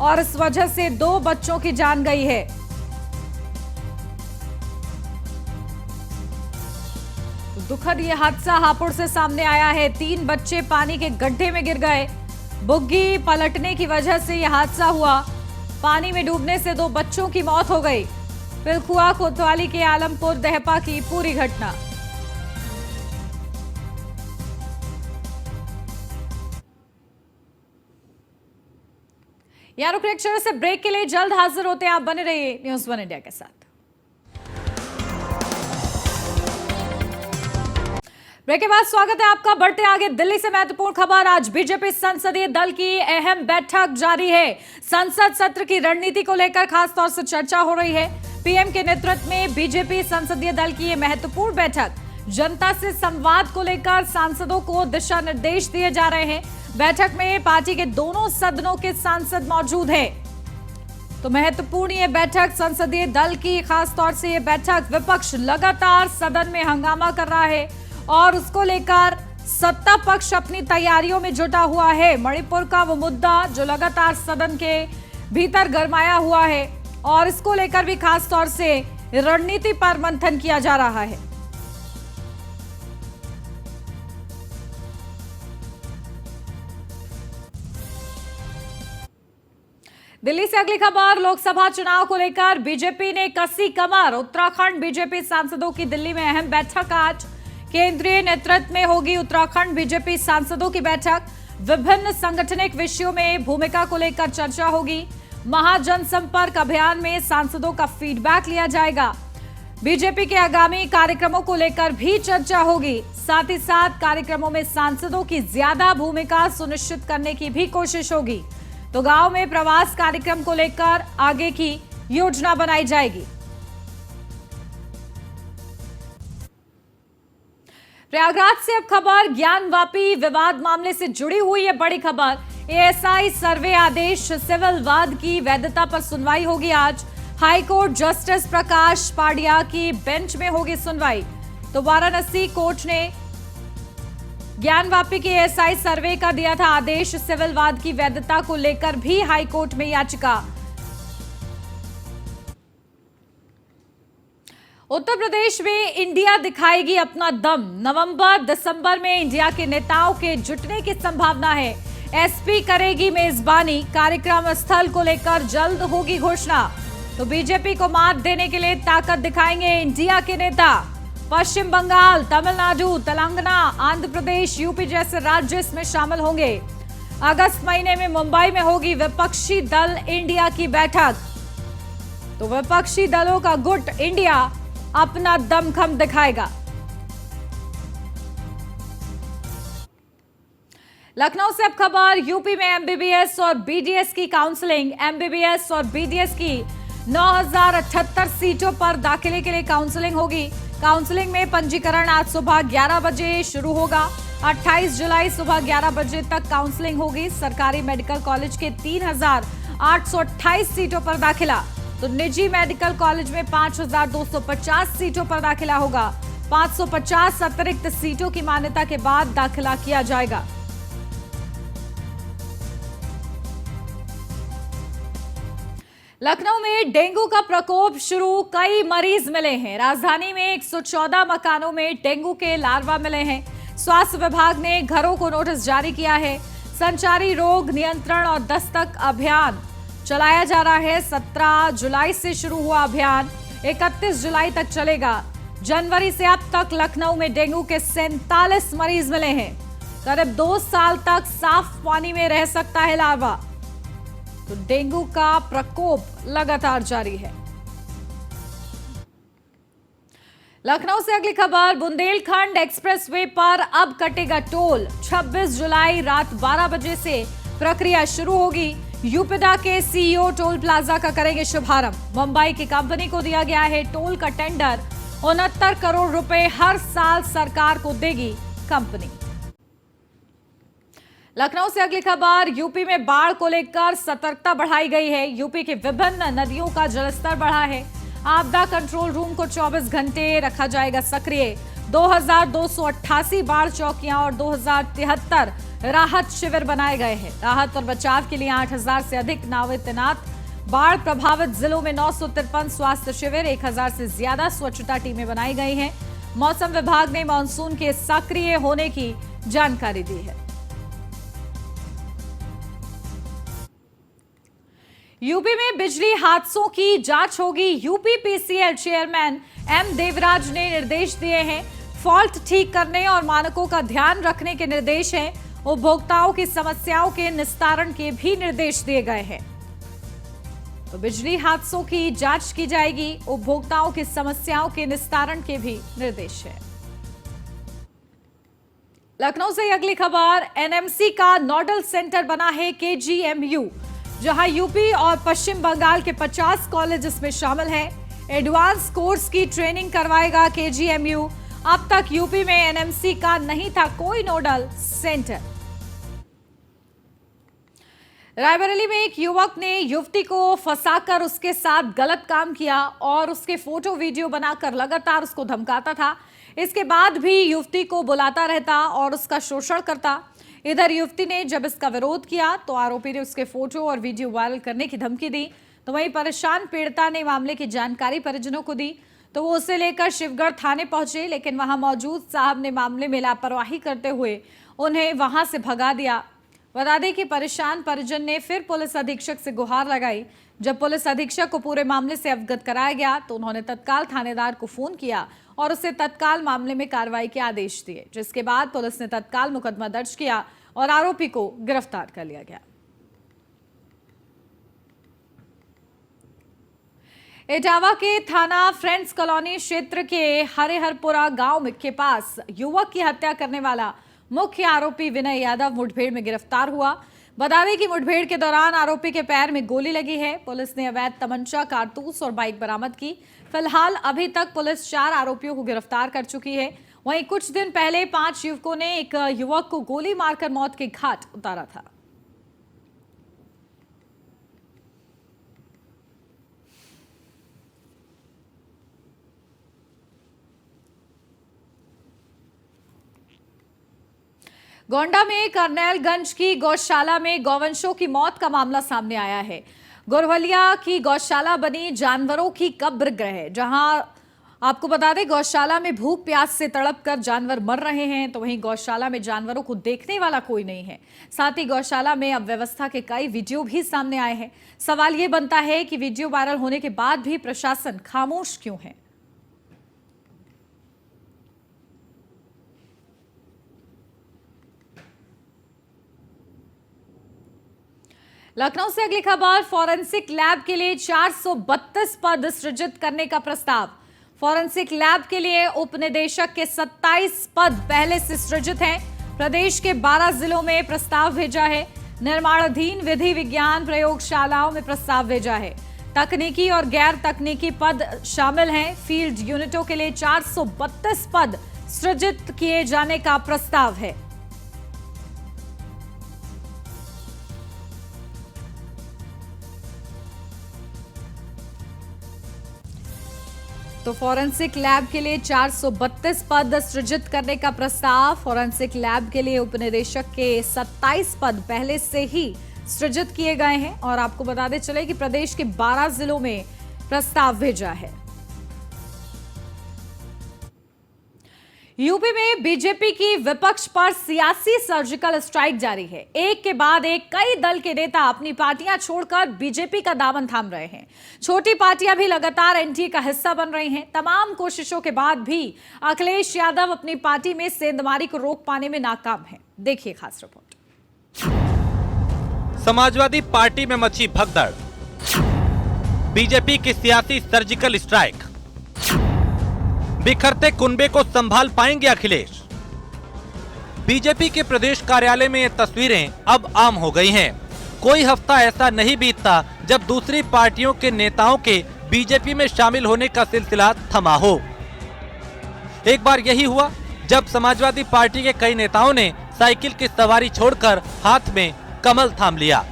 और इस वजह से 2 बच्चों की जान गई है। दुखद यह हादसा हापुड़ से सामने आया है। 3 बच्चे पानी के गड्ढे में गिर गए। बुग्गी पलटने की वजह से यह हादसा हुआ। पानी में डूबने से 2 बच्चों की मौत हो गई। फिलखुआ कोतवाली के आलमपुर दहपा की पूरी घटना। यहाँ रुक एक से ब्रेक के लिए जल्द हाजिर होते हैं। आप बने रहिए न्यूज़ 1 इंडिया के साथ। ब्रेक के बाद स्वागत है आपका। बढ़ते आगे, दिल्ली से महत्वपूर्ण खबर। आज बीजेपी संसदीय दल की अहम बैठक जारी है। संसद सत्र की रणनीति को लेकर खास तौर से चर्चा हो रही है। पीएम के नेतृत्व में बीजेपी संसदीय दल की ये महत्वपूर्ण बैठक, जनता से संवाद को लेकर सांसदों को दिशा निर्देश दिए जा रहे हैं। बैठक में पार्टी के दोनों सदनों के सांसद मौजूद हैं। तो महत्वपूर्ण ये बैठक संसदीय दल की, खास तौर से ये बैठक, विपक्ष लगातार सदन में हंगामा कर रहा है और उसको लेकर सत्ता पक्ष अपनी तैयारियों में जुटा हुआ है। मणिपुर का वो मुद्दा जो लगातार सदन के भीतर गरमाया हुआ है और इसको लेकर भी खास तौर से रणनीति पर मंथन किया जा रहा है। दिल्ली से अगली खबर, लोकसभा चुनाव को लेकर बीजेपी ने कसी कमर। उत्तराखंड बीजेपी सांसदों की दिल्ली में अहम बैठक आज। केंद्रीय नेतृत्व में होगी उत्तराखंड बीजेपी सांसदों की बैठक। विभिन्न संगठनिक विषयों में भूमिका को लेकर चर्चा होगी। महाजनसंपर्क अभियान में सांसदों का फीडबैक लिया जाएगा। बीजेपी के आगामी कार्यक्रमों को लेकर भी चर्चा होगी। साथ ही साथ कार्यक्रमों में सांसदों की ज्यादा भूमिका सुनिश्चित करने की भी कोशिश होगी। तो गांव में प्रवास कार्यक्रम को लेकर आगे की योजना बनाई जाएगी। प्रयागराज से अब खबर, ज्ञानवापी विवाद मामले से जुड़ी हुई है बड़ी खबर। एएसआई सर्वे आदेश सिविल वाद की वैधता पर सुनवाई होगी आज। हाईकोर्ट जस्टिस प्रकाश पाडिया की बेंच में होगी सुनवाई। तो वाराणसी कोर्ट ने ज्ञानवापी के एएसआई सर्वे का दिया था आदेश। सिविल वाद की वैधता को लेकर भी हाईकोर्ट में याचिका। उत्तर प्रदेश में इंडिया दिखाएगी अपना दम। नवंबर दिसंबर में इंडिया के नेताओं के जुटने की संभावना है। एसपी करेगी मेजबानी। कार्यक्रम स्थल को लेकर जल्द होगी घोषणा। तो बीजेपी को मात देने के लिए ताकत दिखाएंगे इंडिया के नेता। पश्चिम बंगाल, तमिलनाडु, तेलंगाना, आंध्र प्रदेश, यूपी जैसे राज्य इसमें शामिल होंगे। अगस्त महीने में मुंबई में होगी विपक्षी दल इंडिया की बैठक। तो विपक्षी दलों का गुट इंडिया अपना दमखम दिखाएगा। लखनऊ से अब खबर। यूपी में एमबीबीएस और बीडीएस की काउंसलिंग। एमबीबीएस और बीडीएस की 9078 सीटों पर दाखिले के लिए काउंसलिंग होगी। काउंसलिंग में पंजीकरण आज सुबह 11 बजे शुरू होगा। 28 जुलाई सुबह 11 बजे तक काउंसलिंग होगी। सरकारी मेडिकल कॉलेज के 3828 सीटों पर दाखिला। तो निजी मेडिकल कॉलेज में 5250 सीटों पर दाखिला होगा। 550 अतिरिक्त सीटों की मान्यता के बाद दाखिला किया जाएगा। लखनऊ में डेंगू का प्रकोप शुरू। कई मरीज मिले हैं। राजधानी में 114 मकानों में डेंगू के लार्वा मिले हैं। स्वास्थ्य विभाग ने घरों को नोटिस जारी किया है। संचारी रोग नियंत्रण और दस्तक अभियान चलाया जा रहा है। 17 जुलाई से शुरू हुआ अभियान 31 जुलाई तक चलेगा। जनवरी से अब तक लखनऊ में डेंगू के 47 मरीज मिले हैं। करीब 2 साल तक साफ पानी में रह सकता है लार्वा। तो डेंगू का प्रकोप लगातार जारी है। लखनऊ से अगली खबर। बुंदेलखंड एक्सप्रेसवे पर अब कटेगा टोल। 26 जुलाई रात 12 बजे से प्रक्रिया शुरू होगी। यूपीडा के सीईओ टोल प्लाजा का करेंगे शुभारंभ। मुंबई की कंपनी को दिया गया है टोल का टेंडर। 69 करोड़ रुपए हर साल सरकार को देगी कंपनी। लखनऊ से अगली खबर। यूपी में बाढ़ को लेकर सतर्कता बढ़ाई गई है। यूपी के विभिन्न नदियों का जलस्तर बढ़ा है। आपदा कंट्रोल रूम को 24 घंटे रखा जाएगा सक्रिय। 2288 बाढ़ चौकियां और 2073 राहत शिविर बनाए गए हैं। राहत और बचाव के लिए 8000 से अधिक नावें तैनात। बाढ़ प्रभावित जिलों में 953 स्वास्थ्य शिविर, 1000 से ज्यादा स्वच्छता टीमें बनाई गई हैं। मौसम विभाग ने मानसून के सक्रिय होने की जानकारी दी है। यूपी में बिजली हादसों की जांच होगी। यूपीपीसीएल चेयरमैन एम देवराज ने निर्देश दिए हैं। फॉल्ट ठीक करने और मानकों का ध्यान रखने के निर्देश हैं। उपभोक्ताओं की समस्याओं के निस्तारण के भी निर्देश दिए गए हैं। तो बिजली हादसों की जांच की जाएगी। उपभोक्ताओं की समस्याओं के निस्तारण के भी निर्देश है। लखनऊ से अगली खबर। एनएमसी का नोडल सेंटर बना है केजीएमयू, जहां यूपी और पश्चिम बंगाल के 50 कॉलेज इसमें शामिल हैं। एडवांस कोर्स की ट्रेनिंग करवाएगा केजीएमयू। अब तक यूपी में एनएमसी का नहीं था कोई नोडल सेंटर। रायबरेली में एक युवक ने युवती को फंसाकर उसके साथ गलत काम किया और उसके फोटो वीडियो बनाकर लगातार उसको धमकाता था। इसके बाद भी युवती को बुलाता रहता और उसका शोषण करता। इधर युवती ने जब इसका विरोध किया तो आरोपी ने उसके फोटो और वीडियो वायरल करने की धमकी दी। तो वहीं परेशान पीड़िता ने मामले की जानकारी परिजनों को दी। तो वो उसे लेकर शिवगढ़ थाने पहुंचे, लेकिन वहां मौजूद साहब ने मामले में लापरवाही करते हुए उन्हें वहां से भगा दिया। बता दें कि परेशान परिजन ने फिर पुलिस अधीक्षक से गुहार लगाई। जब पुलिस अधीक्षक को पूरे मामले से अवगत कराया गया तो उन्होंने तत्काल थानेदार को फोन किया और उसे तत्काल मामले में कार्रवाई के आदेश दिए, जिसके बाद पुलिस ने तत्काल मुकदमा दर्ज किया और आरोपी को गिरफ्तार कर लिया गया। इटावा के थाना फ्रेंड्स कॉलोनी क्षेत्र के हरिहरपुरा गांव के पास युवक की हत्या करने वाला मुख्य आरोपी विनय यादव मुठभेड़ में गिरफ्तार हुआ। बता दें कि मुठभेड़ के दौरान आरोपी के पैर में गोली लगी है। पुलिस ने अवैध तमंचा, कारतूस और बाइक बरामद की। फिलहाल अभी तक पुलिस 4 आरोपियों को गिरफ्तार कर चुकी है। वहीं कुछ दिन पहले 5 युवकों ने एक युवक को गोली मारकर मौत के घाट उतारा था। गोंडा में करनैलगंज की गौशाला में गौवंशों की मौत का मामला सामने आया है। गोरवलिया की गौशाला बनी जानवरों की कब्र गृह, जहां आपको बता दें गौशाला में भूख प्यास से तड़प कर जानवर मर रहे हैं, तो वहीं गौशाला में जानवरों को देखने वाला कोई नहीं है। साथ ही गौशाला में अव्यवस्था के कई वीडियो भी सामने आए हैं। सवाल ये बनता है कि वीडियो वायरल होने के बाद भी प्रशासन खामोश क्यों है। लखनऊ से अगली खबर, फॉरेंसिक लैब के लिए 432 पद सृजित करने का प्रस्ताव। फॉरेंसिक लैब के लिए उपनिदेशक के 27 पद पहले से सृजित हैं। प्रदेश के 12 जिलों में प्रस्ताव भेजा है। निर्माणाधीन विधि विज्ञान प्रयोगशालाओं में प्रस्ताव भेजा है। तकनीकी और गैर तकनीकी पद शामिल हैं। फील्ड यूनिटों के लिए 432 पद सृजित किए जाने का प्रस्ताव है। तो फॉरेंसिक लैब के लिए 432 पद सृजित करने का प्रस्ताव। फॉरेंसिक लैब के लिए उपनिदेशक के 27 पद पहले से ही सृजित किए गए हैं और आपको बताते चले कि प्रदेश के 12 जिलों में प्रस्ताव भेजा है। यूपी में बीजेपी की विपक्ष पर सियासी सर्जिकल स्ट्राइक जारी है। एक के बाद एक कई दल के नेता अपनी पार्टियां छोड़कर बीजेपी का दामन थाम रहे हैं। छोटी पार्टियां भी लगातार एनडीए का हिस्सा बन रही हैं। तमाम कोशिशों के बाद भी अखिलेश यादव अपनी पार्टी में सेंधमारी को रोक पाने में नाकाम है। देखिए खास रिपोर्ट। समाजवादी पार्टी में मची भगदड़, बीजेपी की सियासी सर्जिकल स्ट्राइक, बिखरते कुनबे को संभाल पाएंगे अखिलेश। बीजेपी के प्रदेश कार्यालय में ये तस्वीरें अब आम हो गई हैं। कोई हफ्ता ऐसा नहीं बीतता जब दूसरी पार्टियों के नेताओं के बीजेपी में शामिल होने का सिलसिला थमा हो। एक बार यही हुआ जब समाजवादी पार्टी के कई नेताओं ने साइकिल की सवारी छोड़कर हाथ में कमल थाम लिया।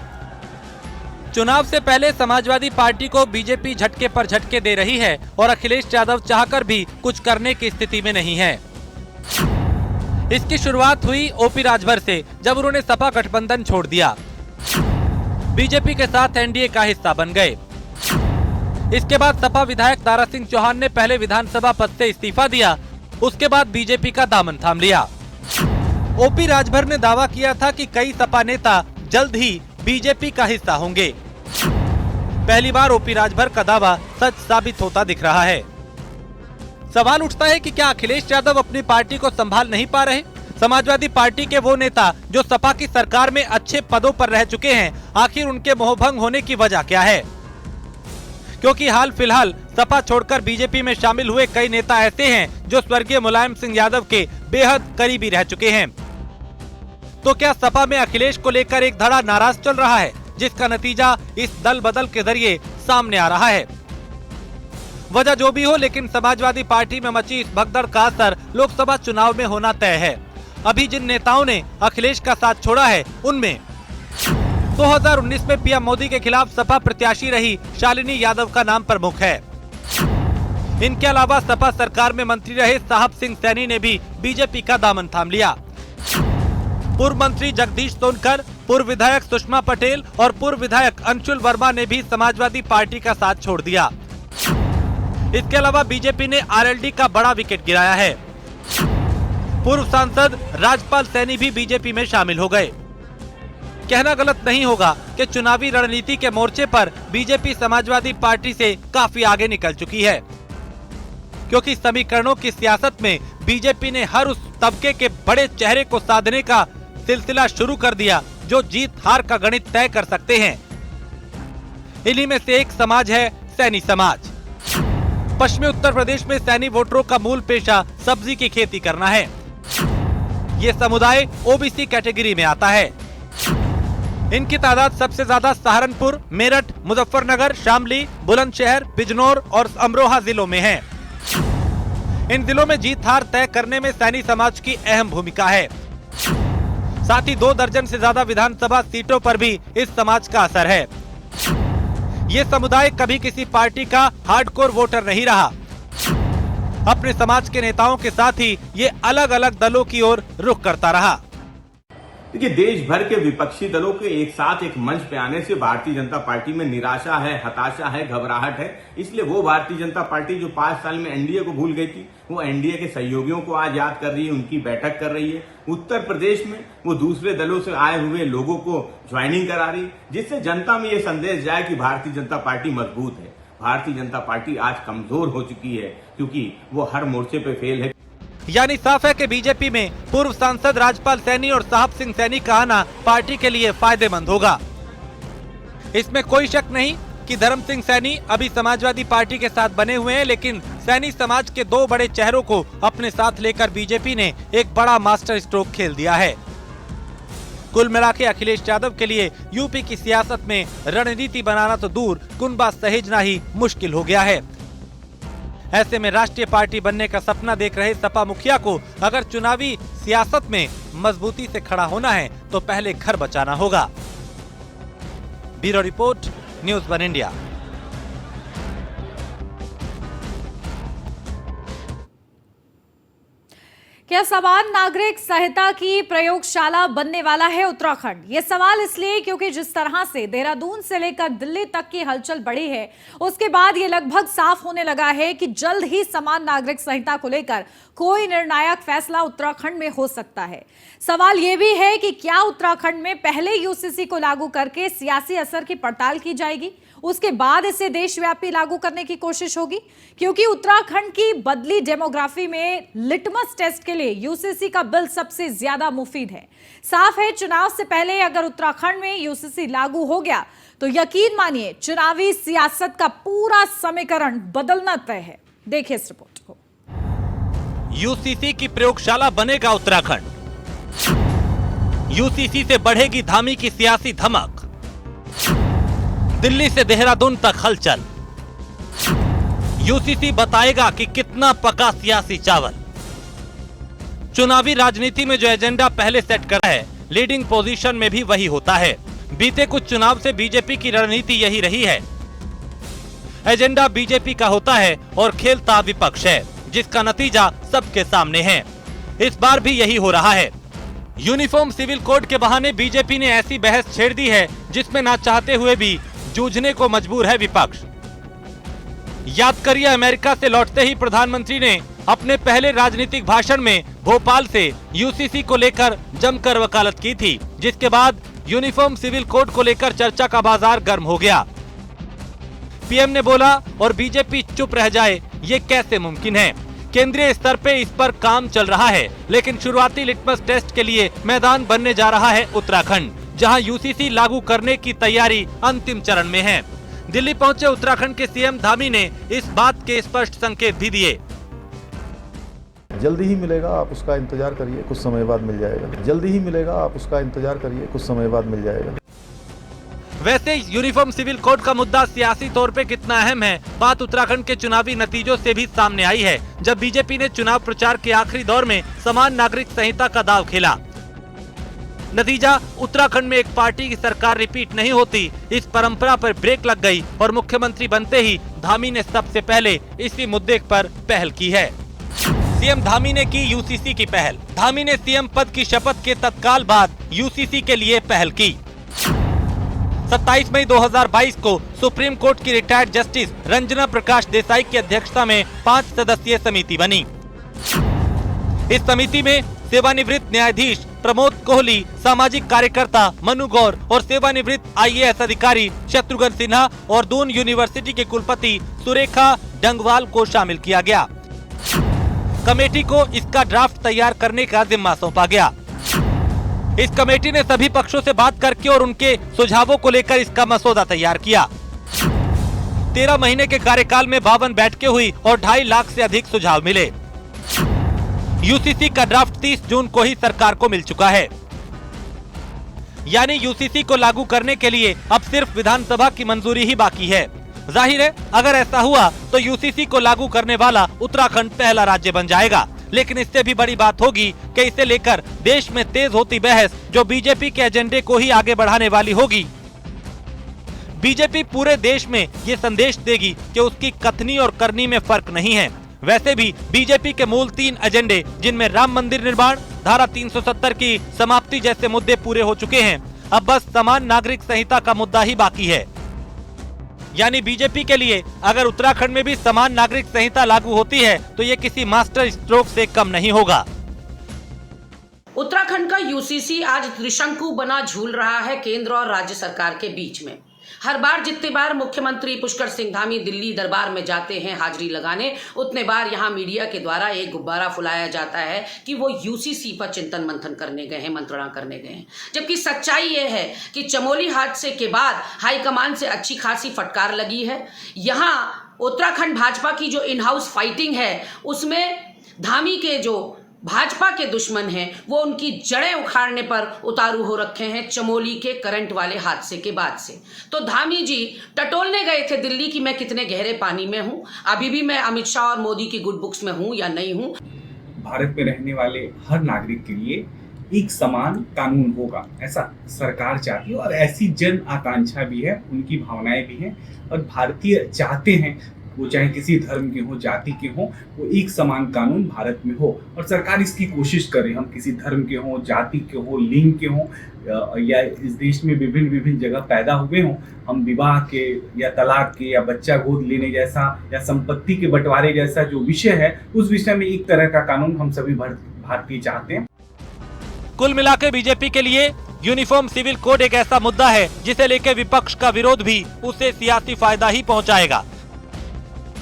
चुनाव से पहले समाजवादी पार्टी को बीजेपी झटके पर झटके दे रही है और अखिलेश यादव चाहकर भी कुछ करने की स्थिति में नहीं है। इसकी शुरुआत हुई ओपी राजभर से, जब उन्होंने सपा गठबंधन छोड़ दिया, बीजेपी के साथ एनडीए का हिस्सा बन गए। इसके बाद सपा विधायक दारा सिंह चौहान ने पहले विधानसभा पद से इस्तीफा दिया, उसके बाद बीजेपी का दामन थाम लिया। ओपी राजभर ने दावा किया था कि कई सपा नेता जल्द ही बीजेपी का हिस्सा होंगे। पहली बार ओपी राजभर का दावा सच साबित होता दिख रहा है। सवाल उठता है कि क्या अखिलेश यादव अपनी पार्टी को संभाल नहीं पा रहे? समाजवादी पार्टी के वो नेता जो सपा की सरकार में अच्छे पदों पर रह चुके हैं, आखिर उनके मोहभंग होने की वजह क्या है? क्योंकि हाल फिलहाल सपा छोड़कर बीजेपी में शामिल हुए कई नेता ऐसे हैं जो स्वर्गीय मुलायम सिंह यादव के बेहद करीबी रह चुके हैं। तो क्या सपा में अखिलेश को लेकर एक धड़ा नाराज चल रहा है, जिसका नतीजा इस दल बदल के जरिए सामने आ रहा है? वजह जो भी हो, लेकिन समाजवादी पार्टी में मची इस भगदड़ का असर लोकसभा चुनाव में होना तय है। अभी जिन नेताओं ने अखिलेश का साथ छोड़ा है, उनमें 2019 में पीएम मोदी के खिलाफ सपा प्रत्याशी रही शालिनी यादव का नाम प्रमुख है। इनके अलावा सपा सरकार में मंत्री रहे साहब सिंह सैनी ने भी बीजेपी का दामन थाम लिया। पूर्व मंत्री जगदीश सोनकर, पूर्व विधायक सुषमा पटेल और पूर्व विधायक अंशुल वर्मा ने भी समाजवादी पार्टी का साथ छोड़ दिया। इसके अलावा बीजेपी ने आरएलडी का बड़ा विकेट गिराया है। पूर्व सांसद राजपाल सैनी भी बीजेपी में शामिल हो गए। कहना गलत नहीं होगा कि चुनावी रणनीति के मोर्चे पर बीजेपी समाजवादी पार्टी से काफी आगे निकल चुकी है, क्योंकि समीकरणों की सियासत में बीजेपी ने हर उस तबके के बड़े चेहरे को साधने का सिलसिला शुरू कर दिया जो जीत हार का गणित तय कर सकते हैं। इन्हीं में से एक समाज है सैनी समाज। पश्चिमी उत्तर प्रदेश में सैनी वोटरों का मूल पेशा सब्जी की खेती करना है। ये समुदाय ओबीसी कैटेगरी में आता है। इनकी तादाद सबसे ज्यादा सहारनपुर, मेरठ, मुजफ्फरनगर, शामली, बुलंदशहर, बिजनौर और अमरोहा जिलों में है। इन जिलों में जीत हार तय करने में सैनी समाज की अहम भूमिका है। साथ ही 2 दर्जन से ज्यादा विधानसभा सीटों पर भी इस समाज का असर है। ये समुदाय कभी किसी पार्टी का हार्डकोर वोटर नहीं रहा। अपने समाज के नेताओं के साथ ही ये अलग अलग दलों की ओर रुख करता रहा। देखिए, देश भर के विपक्षी दलों के एक साथ एक मंच पे आने से भारतीय जनता पार्टी में निराशा है, हताशा है, घबराहट है। इसलिए वो भारतीय जनता पार्टी जो 5 साल में एनडीए को भूल गई थी, वो एनडीए के सहयोगियों को आज याद कर रही है, उनकी बैठक कर रही है। उत्तर प्रदेश में वो दूसरे दलों से आए हुए लोगों को ज्वाइनिंग करा रही, जिससे जनता में ये संदेश जाए कि भारतीय जनता पार्टी मजबूत है। भारतीय जनता पार्टी आज कमजोर हो चुकी है क्योंकि वो हर मोर्चे पे फेल है। यानी साफ है कि बीजेपी में पूर्व सांसद राजपाल सैनी और साहब सिंह सैनी का आना पार्टी के लिए फायदेमंद होगा। इसमें कोई शक नहीं कि धर्म सिंह सैनी अभी समाजवादी पार्टी के साथ बने हुए हैं, लेकिन सैनी समाज के 2 बड़े चेहरों को अपने साथ लेकर बीजेपी ने एक बड़ा मास्टर स्ट्रोक खेल दिया है। कुल मिला के अखिलेश यादव के लिए यूपी की सियासत में रणनीति बनाना तो दूर, कुनबा सहेजना ही मुश्किल हो गया है। ऐसे में राष्ट्रीय पार्टी बनने का सपना देख रहे सपा मुखिया को अगर चुनावी सियासत में मजबूती से खड़ा होना है तो पहले घर बचाना होगा। Bureau report, news 1 India. क्या समान नागरिक संहिता की प्रयोगशाला बनने वाला है उत्तराखंड? ये सवाल इसलिए क्योंकि जिस तरह से देहरादून से लेकर दिल्ली तक की हलचल बढ़ी है, उसके बाद ये लगभग साफ होने लगा है कि जल्द ही समान नागरिक संहिता को लेकर कोई निर्णायक फैसला उत्तराखंड में हो सकता है। सवाल ये भी है कि क्या उत्तराखंड में पहले यूसीसी को लागू करके सियासी असर की पड़ताल की जाएगी, उसके बाद इसे देशव्यापी लागू करने की कोशिश होगी? क्योंकि उत्तराखंड की बदली डेमोग्राफी में लिटमस टेस्ट के लिए यूसीसी का बिल सबसे ज्यादा मुफीद है। साफ है, चुनाव से पहले अगर उत्तराखंड में यूसीसी लागू हो गया तो यकीन मानिए चुनावी सियासत का पूरा समीकरण बदलना तय है। देखिए इस रिपोर्ट को। यूसीसी की प्रयोगशाला बनेगा उत्तराखंड। यूसीसी से बढ़ेगी धामी की सियासी धमक। दिल्ली से देहरादून तक हलचल। यूसीसी बताएगा कि कितना पका सियासी चावल। चुनावी राजनीति में जो एजेंडा पहले सेट करा है, लीडिंग पोजीशन में भी वही होता है। बीते कुछ चुनाव से बीजेपी की रणनीति यही रही है। एजेंडा बीजेपी का होता है और खेलता विपक्ष है, जिसका नतीजा सबके सामने है। इस बार भी यही हो रहा है। यूनिफॉर्म सिविल कोड के बहाने बीजेपी ने ऐसी बहस छेड़ दी है जिसमें ना चाहते हुए भी जूझने को मजबूर है विपक्ष। याद करिए, अमेरिका से लौटते ही प्रधानमंत्री ने अपने पहले राजनीतिक भाषण में भोपाल से यूसीसी को लेकर जमकर वकालत की थी, जिसके बाद यूनिफॉर्म सिविल कोड को लेकर चर्चा का बाजार गर्म हो गया। पीएम ने बोला और बीजेपी चुप रह जाए, ये कैसे मुमकिन है? केंद्रीय स्तर पे इस पर काम चल रहा है, लेकिन शुरुआती लिटमस टेस्ट के लिए मैदान बनने जा रहा है उत्तराखंड, जहां यूसीसी लागू करने की तैयारी अंतिम चरण में है। दिल्ली पहुंचे उत्तराखंड के सीएम धामी ने इस बात के स्पष्ट संकेत भी दिए। जल्दी ही मिलेगा, आप उसका इंतजार करिए, कुछ समय बाद मिल जाएगा। जल्दी ही मिलेगा, आप उसका इंतजार करिए, कुछ समय बाद मिल जाएगा। वैसे यूनिफॉर्म सिविल कोड का मुद्दा सियासी तौर पे कितना अहम है, बात उत्तराखंड के चुनावी नतीजों से भी सामने आई है, जब बीजेपी ने चुनाव प्रचार के आखिरी दौर में समान नागरिक संहिता का दांव खेला। नतीजा, उत्तराखंड में एक पार्टी की सरकार रिपीट नहीं होती, इस परंपरा पर ब्रेक लग गई और मुख्यमंत्री बनते ही धामी ने सबसे पहले इसी मुद्दे पर पहल की है। सीएम धामी ने की यूसीसी की पहल। धामी ने सीएम पद की शपथ के तत्काल बाद यूसीसी के लिए पहल की। 27 मई 2022 को सुप्रीम कोर्ट की रिटायर्ड जस्टिस रंजना प्रकाश देसाई की अध्यक्षता में 5 सदस्यीय समिति बनी। इस समिति में सेवानिवृत्त न्यायाधीश प्रमोद कोहली, सामाजिक कार्यकर्ता मनु गौर और सेवानिवृत्त आईएएस अधिकारी शत्रुघ्न सिन्हा और दून यूनिवर्सिटी के कुलपति सुरेखा डंगवाल को शामिल किया गया। कमेटी को इसका ड्राफ्ट तैयार करने का जिम्मा सौंपा गया। इस कमेटी ने सभी पक्षों से बात करके और उनके सुझावों को लेकर इसका मसौदा तैयार किया। 13 महीने के कार्यकाल में 52 बैठकें हुई और 2.5 लाख से अधिक सुझाव मिले। यूसीसी का ड्राफ्ट 30 जून को ही सरकार को मिल चुका है। यानी यूसीसी को लागू करने के लिए अब सिर्फ विधानसभा की मंजूरी ही बाकी है। जाहिर है, अगर ऐसा हुआ तो यूसीसी को लागू करने वाला उत्तराखंड पहला राज्य बन जाएगा। लेकिन इससे भी बड़ी बात होगी कि इसे लेकर देश में तेज होती बहस जो बीजेपी के एजेंडे को ही आगे बढ़ाने वाली होगी। बीजेपी पूरे देश में ये संदेश देगी कि उसकी कथनी और करनी में फर्क नहीं है। वैसे भी बीजेपी के मूल 3 एजेंडे, जिनमें राम मंदिर निर्माण, धारा 370 की समाप्ति जैसे मुद्दे पूरे हो चुके हैं। अब बस समान नागरिक संहिता का मुद्दा ही बाकी है। यानी बीजेपी के लिए अगर उत्तराखंड में भी समान नागरिक संहिता लागू होती है तो ये किसी मास्टर स्ट्रोक से कम नहीं होगा। उत्तराखंड का यूसीसी आज त्रिशंकु बना झूल रहा है केंद्र और राज्य सरकार के बीच में। हर बार जितने बार मुख्यमंत्री पुष्कर सिंह धामी दिल्ली दरबार में जाते हैं हाजिरी लगाने, उतने बार यहां मीडिया के द्वारा एक गुब्बारा फुलाया जाता है कि वो यूसीसी पर चिंतन मंथन करने गए हैं, मंत्रणा करने गए हैं। जबकि सच्चाई ये है कि चमोली हादसे के बाद हाईकमान से अच्छी खासी फटकार लगी है। यहां उत्तराखंड भाजपा की जो इन हाउस फाइटिंग है उसमें धामी के जो भाजपा के दुश्मन हैं वो उनकी जड़ें उखाड़ने पर उतारू हो रखे हैं चमोली के करंट वाले हादसे के बाद से। तो धामी जी टटोलने गए थे दिल्ली की मैं कितने गहरे पानी में हूं, अभी भी मैं अमित शाह और मोदी की गुड बुक्स में हूं या नहीं हूं। भारत में रहने वाले हर नागरिक के लिए एक समान कानून होगा, ऐसा सरकार चाहती है और ऐसी जन आकांक्षा भी है, उनकी भावनाएं भी हैं और भारतीय चाहते हैं वो चाहे किसी धर्म के हो, जाति के हो, वो एक समान कानून भारत में हो और सरकार इसकी कोशिश करे। हम किसी धर्म के हो, जाति के हो, लिंग के हो या इस देश में विभिन्न जगह पैदा हुए हों, हम विवाह के या तलाक के या बच्चा गोद लेने जैसा या संपत्ति के बंटवारे जैसा जो विषय है उस विषय में एक तरह का कानून हम सभी भारतीय चाहते हैं। कुल मिलाकर बीजेपी के लिए यूनिफॉर्म सिविल कोड एक ऐसा मुद्दा है जिसे लेकर विपक्ष का विरोध भी उसे सियासी फायदा ही पहुंचाएगा,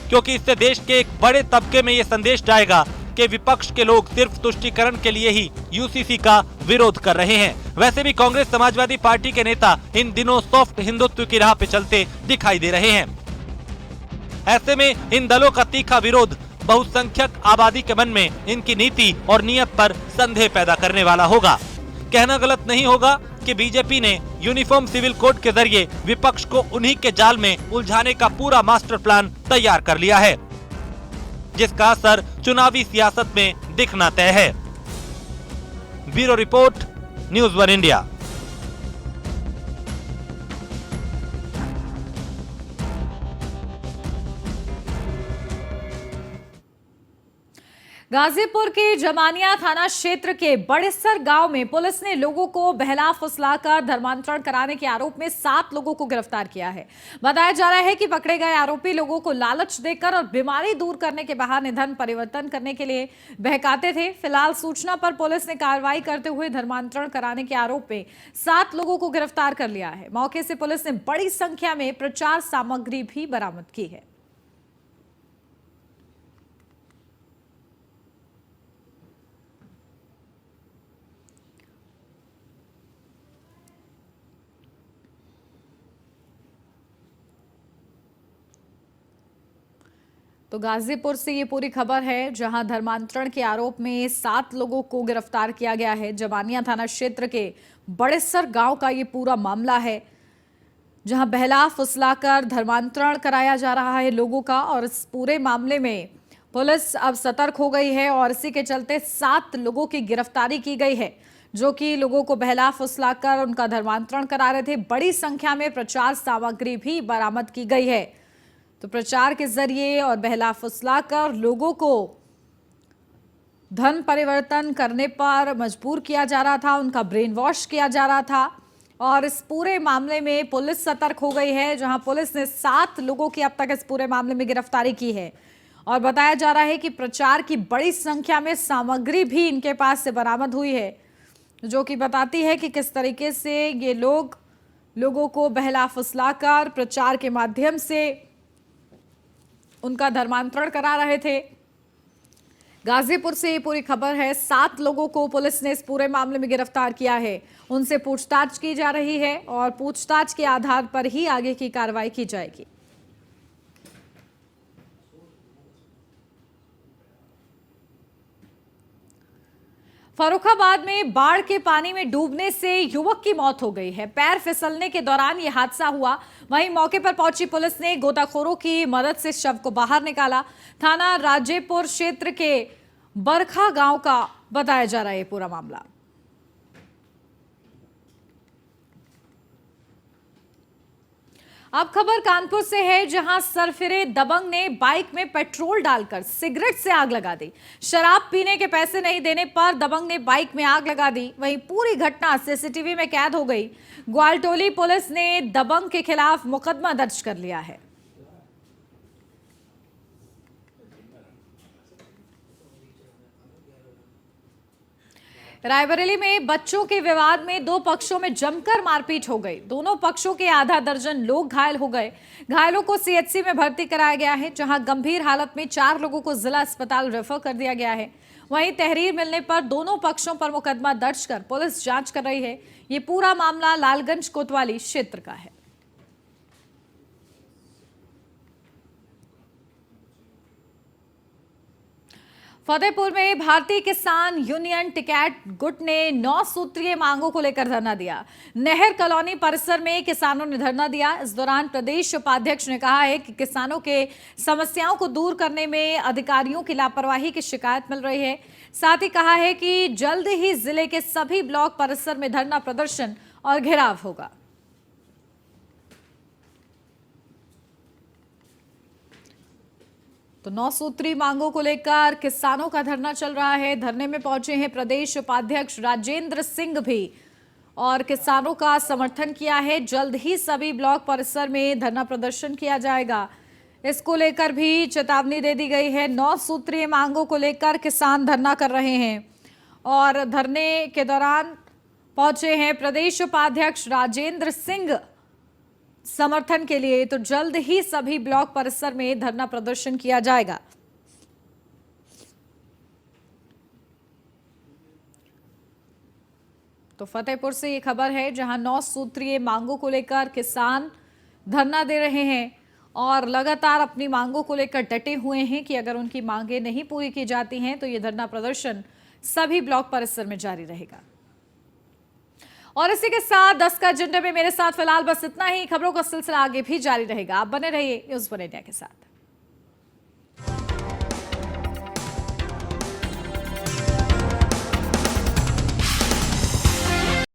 क्योंकि इससे देश के एक बड़े तबके में ये संदेश जाएगा कि विपक्ष के लोग सिर्फ तुष्टीकरण के लिए ही यूसीसी का विरोध कर रहे हैं। वैसे भी कांग्रेस समाजवादी पार्टी के नेता इन दिनों सॉफ्ट हिंदुत्व की राह पे चलते दिखाई दे रहे हैं। ऐसे में इन दलों का तीखा विरोध बहुसंख्यक आबादी के मन में इनकी नीति और नियत पर संदेह पैदा करने वाला होगा। कहना गलत नहीं होगा कि बीजेपी ने यूनिफॉर्म सिविल कोड के जरिए विपक्ष को उन्हीं के जाल में उलझाने का पूरा मास्टर प्लान तैयार कर लिया है, जिसका असर चुनावी सियासत में दिखना तय है। Bureau report, news one India. Ghazipur के जमानिया थाना क्षेत्र के बड़ेसर गांव में पुलिस ने लोगों को बहला फुसलाकर धर्मांतरण कराने के आरोप में 7 लोगों को गिरफ्तार किया है। बताया जा रहा है कि पकड़े गए आरोपी लोगों को लालच देकर और बीमारी दूर करने के बहाने धर्म परिवर्तन करने के लिए बहकाते थे। फिलहाल सूचना पर पुलिस ने कार्रवाई करते हुए धर्मांतरण कराने के आरोप में 7 लोगों को गिरफ्तार कर लिया है। मौके से पुलिस ने बड़ी संख्या में प्रचार सामग्री भी बरामद की है। तो गाजीपुर से ये पूरी खबर है, जहां धर्मांतरण के आरोप में 7 लोगों को गिरफ्तार किया गया है। जमानिया थाना क्षेत्र के बड़ेसर गांव का ये पूरा मामला है, जहां बहला फुसलाकर धर्मांतरण कराया जा रहा है लोगों का। और इस पूरे मामले में पुलिस अब सतर्क हो गई है और इसी के चलते 7 लोगों की गिरफ्तारी की गई है, जो कि लोगों को बहला फुसलाकर उनका धर्मांतरण करा रहे थे। बड़ी संख्या में प्रचार सामग्री भी बरामद की गई है। तो प्रचार के जरिए और बहला फुसलाकर लोगों को धर्म परिवर्तन करने पर मजबूर किया जा रहा था, उनका ब्रेन वॉश किया जा रहा था। और इस पूरे मामले में पुलिस सतर्क हो गई है, जहां पुलिस ने 7 लोगों की अब तक इस पूरे मामले में गिरफ्तारी की है। और बताया जा रहा है कि प्रचार की बड़ी संख्या में सामग्री भी इनके पास से बरामद हुई है, जो कि बताती है कि किस तरीके से ये लोगों को बहला फुसलाकर प्रचार के माध्यम से उनका धर्मांतरण करा रहे थे। गाजीपुर से ये पूरी खबर है। 7 लोगों को पुलिस ने इस पूरे मामले में गिरफ्तार किया है। उनसे पूछताछ की जा रही है और पूछताछ के आधार पर ही आगे की कार्रवाई की जाएगी। फर्रुखाबाद में बाढ़ के पानी में डूबने से युवक की मौत हो गई है। पैर फिसलने के दौरान यह हादसा हुआ। वहीं मौके पर पहुंची पुलिस ने गोताखोरों की मदद से शव को बाहर निकाला। थाना राजेपुर क्षेत्र के बरखा गांव का बताया जा रहा है पूरा मामला। अब खबर कानपुर से है, जहां सरफिरे दबंग ने बाइक में पेट्रोल डालकर सिगरेट से आग लगा दी। शराब पीने के पैसे नहीं देने पर दबंग ने बाइक में आग लगा दी। वहीं पूरी घटना सीसीटीवी में कैद हो गई। ग्वालटोली पुलिस ने दबंग के खिलाफ मुकदमा दर्ज कर लिया है। रायबरेली में बच्चों के विवाद में दो पक्षों में जमकर मारपीट हो गई। दोनों पक्षों के आधा दर्जन लोग घायल हो गए। घायलों को सीएचसी में भर्ती कराया गया है, जहां गंभीर हालत में 4 लोगों को जिला अस्पताल रेफर कर दिया गया है। वहीं तहरीर मिलने पर दोनों पक्षों पर मुकदमा दर्ज कर पुलिस जांच कर रही है। ये पूरा मामला लालगंज कोतवाली क्षेत्र का है। फतेहपुर में भारतीय किसान यूनियन टिकैत गुट ने 9 सूत्रीय मांगों को लेकर धरना दिया। नहर कॉलोनी परिसर में किसानों ने धरना दिया। इस दौरान प्रदेश उपाध्यक्ष ने कहा है कि किसानों के समस्याओं को दूर करने में अधिकारियों की लापरवाही की शिकायत मिल रही है। साथ ही कहा है कि जल्द ही जिले के सभी ब्लॉक परिसर में धरना प्रदर्शन और घेराव होगा। तो 9 सूत्री मांगों को लेकर किसानों का धरना चल रहा है। धरने में पहुंचे हैं प्रदेश उपाध्यक्ष राजेंद्र सिंह भी, और किसानों का समर्थन किया है। जल्द ही सभी ब्लॉक परिसर में धरना प्रदर्शन किया जाएगा। इसको लेकर भी चेतावनी दे दी गई है। 9 सूत्रीय मांगों को लेकर किसान धरना कर रहे हैं, और धरने के दौरान पहुंचे हैं प्रदेश उपाध्यक्ष राजेंद्र सिंह समर्थन के लिए। तो जल्द ही सभी ब्लॉक परिसर में धरना प्रदर्शन किया जाएगा। तो फतेहपुर से ये खबर है, जहां 9 सूत्रीय मांगों को लेकर किसान धरना दे रहे हैं और लगातार अपनी मांगों को लेकर डटे हुए हैं कि अगर उनकी मांगें नहीं पूरी की जाती हैं तो ये धरना प्रदर्शन सभी ब्लॉक परिसर में जारी रहेगा। और इसी के साथ 10 का एजेंडा में मेरे साथ फिलहाल बस इतना ही। खबरों का सिलसिला आगे भी जारी रहेगा। आप बने रहिए न्यूज़ 1 इंडिया के साथ।